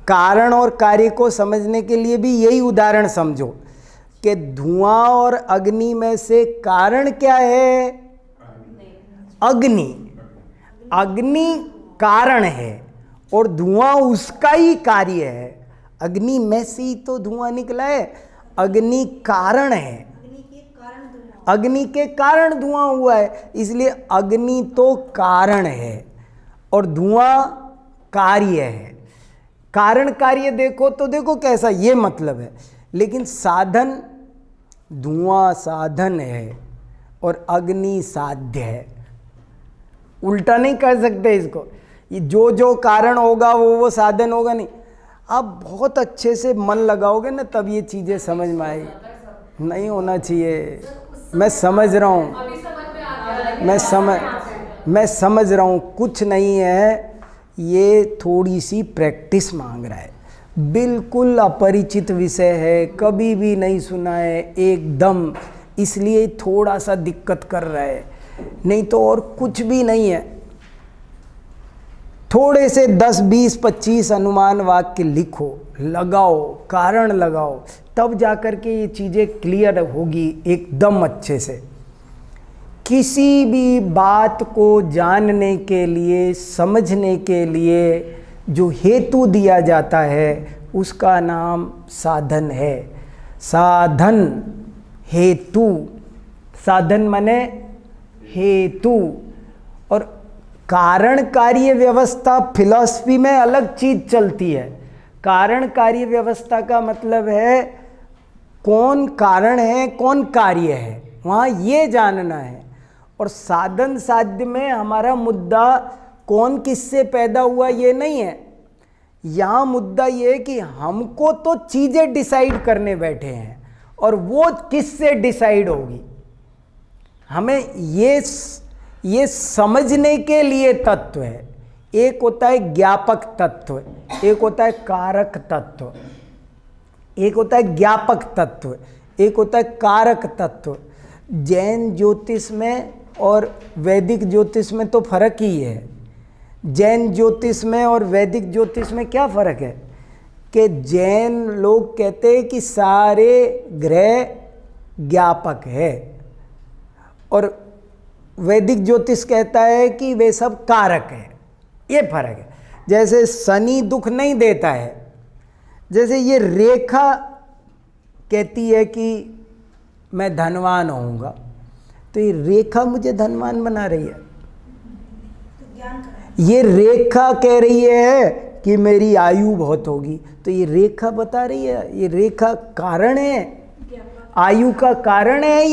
कारण और कार्य को समझने के लिए भी यही उदाहरण समझो। कि धुआं और अग्नि में से कारण क्या है? अग्नि। अग्नि कारण है और धुआं उसका ही कार्य है। अग्नि में से ही तो धुआं निकला है, अग्नि कारण है, अग्नि के कारण धुआं हुआ है, इसलिए अग्नि तो कारण है और धुआं कार्य है। कारण कार्य देखो तो देखो कैसा, ये मतलब है। लेकिन साधन, धुआं साधन है और अग्नि साध्य है। उल्टा नहीं कर सकते इसको। ये जो कारण होगा वो साधन होगा नहीं। आप बहुत अच्छे से मन लगाओगे ना तब ये चीज़ें समझ में आएगी। नहीं होना चाहिए। मैं समझ रहा हूँ, मैं समझ रहा हूँ, कुछ नहीं है, ये थोड़ी सी प्रैक्टिस मांग रहा है। बिल्कुल अपरिचित विषय है, कभी भी नहीं सुना है एकदम, इसलिए थोड़ा सा दिक्कत कर रहा है, नहीं तो और कुछ भी नहीं है। थोड़े से 10, 20, 25 अनुमान वाक्य लिखो, लगाओ, कारण लगाओ, तब जाकर के ये चीज़ें क्लियर होगी एकदम अच्छे से। किसी भी बात को जानने के लिए, समझने के लिए जो हेतु दिया जाता है उसका नाम साधन है। साधन, हेतु, साधन माने हेतु। और कारण कार्य व्यवस्था फिलॉसफी में अलग चीज़ चलती है। कारण कार्य व्यवस्था का मतलब है कौन कारण है, कौन कार्य है, वहाँ ये जानना है। और साधन साध्य में हमारा मुद्दा कौन किससे पैदा हुआ ये नहीं है। यहाँ मुद्दा ये है कि हमको तो चीज़ें डिसाइड करने बैठे हैं और वो किससे डिसाइड होगी। हमें ये समझने के लिए तत्व है। एक होता है ज्ञापक तत्व, एक होता है कारक तत्व, एक होता है ज्ञापक तत्व, एक होता है कारक तत्व। जैन ज्योतिष में और वैदिक ज्योतिष में तो फर्क ही है। जैन ज्योतिष में और वैदिक ज्योतिष में क्या फ़र्क है कि जैन लोग कहते हैं कि सारे ग्रह ज्ञापक है और वैदिक ज्योतिष कहता है कि वे सब कारक है। ये फर्क है। जैसे शनि दुख नहीं देता है, जैसे ये रेखा कहती है कि मैं धनवान होऊंगा, तो ये रेखा मुझे धनवान बना रही है। ये रेखा कह रही है कि मेरी आयु बहुत होगी, तो ये रेखा बता रही है। ये रेखा कारण है, आयु का कारण है।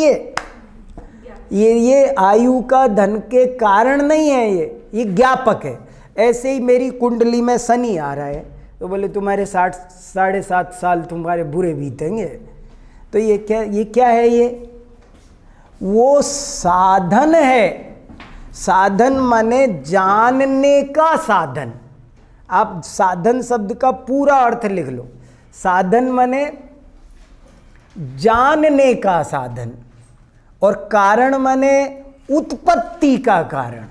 ये आयु का धन के कारण नहीं है, ये ज्ञापक है। ऐसे ही मेरी कुंडली में शनि आ रहा है तो बोले तुम्हारे 7.5 साल तुम्हारे बुरे बीतेंगे। तो ये क्या है? ये वो साधन है। साधन माने जानने का साधन। आप साधन शब्द का पूरा अर्थ लिख लो। साधन माने जानने का साधन और कारण माने उत्पत्ति का कारण।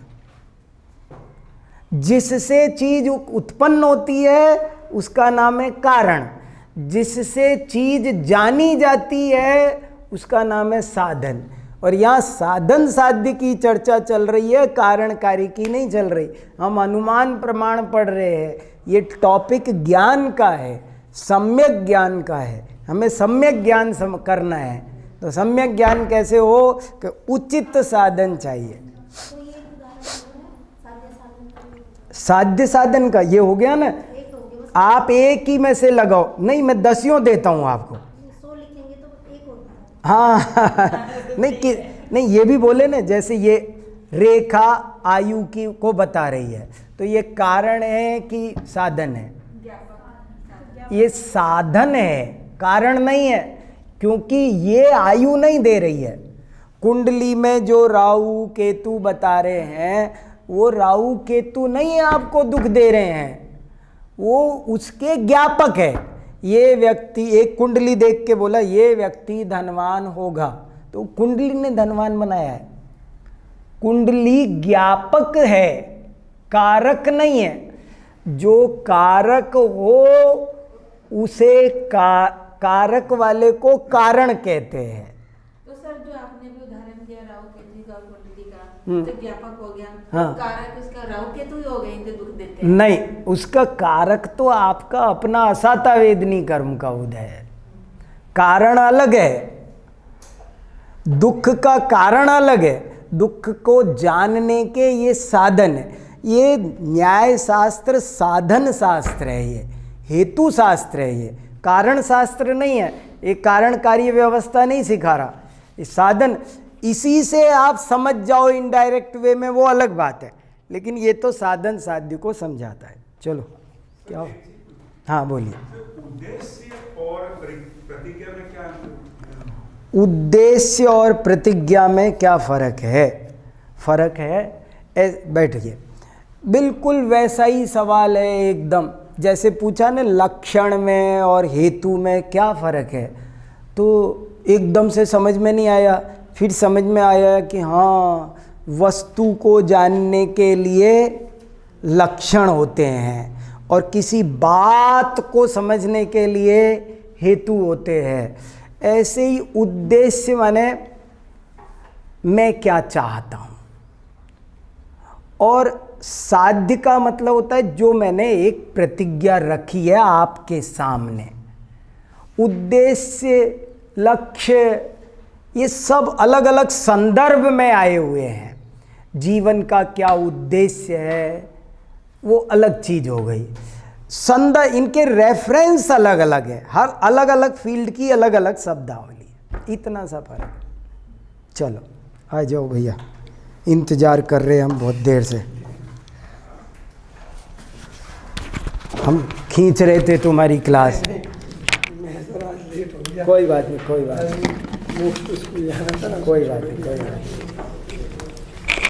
जिससे चीज उत्पन्न होती है उसका नाम है कारण। जिससे चीज जानी जाती है उसका नाम है साधन। और यहाँ साधन साध्य की चर्चा चल रही है, कारण कार्य की नहीं चल रही। हम अनुमान प्रमाण पढ़ रहे हैं। ये टॉपिक ज्ञान का है, सम्यक ज्ञान का है। हमें सम्यक ज्ञान करना है। तो सम्यक ज्ञान कैसे हो कि उचित साधन चाहिए। साध्य साधन का ये हो गया ना। आप एक ही में से लगाओ। नहीं, मैं 10 देता हूँ आपको। हाँ नहीं ये भी बोले ना, जैसे ये रेखा आयु की को बता रही है तो ये कारण है कि साधन है? ये साधन है, कारण नहीं है, क्योंकि ये आयु नहीं दे रही है। कुंडली में जो राहु केतु बता रहे हैं वो राहु केतु नहीं आपको दुख दे रहे हैं, वो उसके ज्ञापक है। ये व्यक्ति, एक कुंडली देख के बोला ये व्यक्ति धनवान होगा, तो कुंडली ने धनवान बनाया है। कुंडली ज्ञापक है, कारक नहीं है। जो कारक हो उसे कारक वाले को कारण कहते हैं। तो सर जो आपने भी उदाहरण दिया राहु केतु का कुंडली का, हम्म। तो ज्ञापक हो गया, हाँ। तो कारक उसका राहु केतु ही हो गए, इनके दुख देते हैं। नहीं, उसका कारक तो आपका अपना असाता वेदनी कर्म का उदय है, कारण अलग है, दुख का कारण अलग है, दुख को जानने के ये साधन है। ये न्याय शास्त्र साधन शास्त्र है, ये हेतु शास्त्र है, ये कारण शास्त्र नहीं है। ये कारण कार्य व्यवस्था नहीं सिखा रहा, ये साधन। इसी से आप समझ जाओ इनडायरेक्ट वे में, वो अलग बात है, लेकिन ये तो साधन साध्य को समझाता है। चलो क्या हो? हाँ बोलिए। उद्देश्य और प्रतिज्ञा में क्या अंतर है? उद्देश्य और प्रतिज्ञा में क्या फर्क है? फर्क है, बैठिए, बिल्कुल वैसा ही सवाल है एकदम, जैसे पूछा ना लक्षण में और हेतु में क्या फ़र्क है, तो एकदम से समझ में नहीं आया, फिर समझ में आया कि हाँ, वस्तु को जानने के लिए लक्षण होते हैं और किसी बात को समझने के लिए हेतु होते हैं। ऐसे ही उद्देश्य माने मैं क्या चाहता हूँ, और साध्य का मतलब होता है जो मैंने एक प्रतिज्ञा रखी है आपके सामने। उद्देश्य, लक्ष्य, ये सब अलग अलग संदर्भ में आए हुए हैं। जीवन का क्या उद्देश्य है वो अलग चीज हो गई, संदर्भ, इनके रेफरेंस अलग अलग है, हर अलग अलग फील्ड की अलग अलग शब्दावली है, इतना सा फर्क है। चलो आ जाओ भैया, इंतजार कर रहे हैं हम बहुत देर से, हम खींच रहे थे तुम्हारी क्लास। कोई बात नहीं, कोई बात नहीं, कोई बात नहीं, कोई बात नहीं।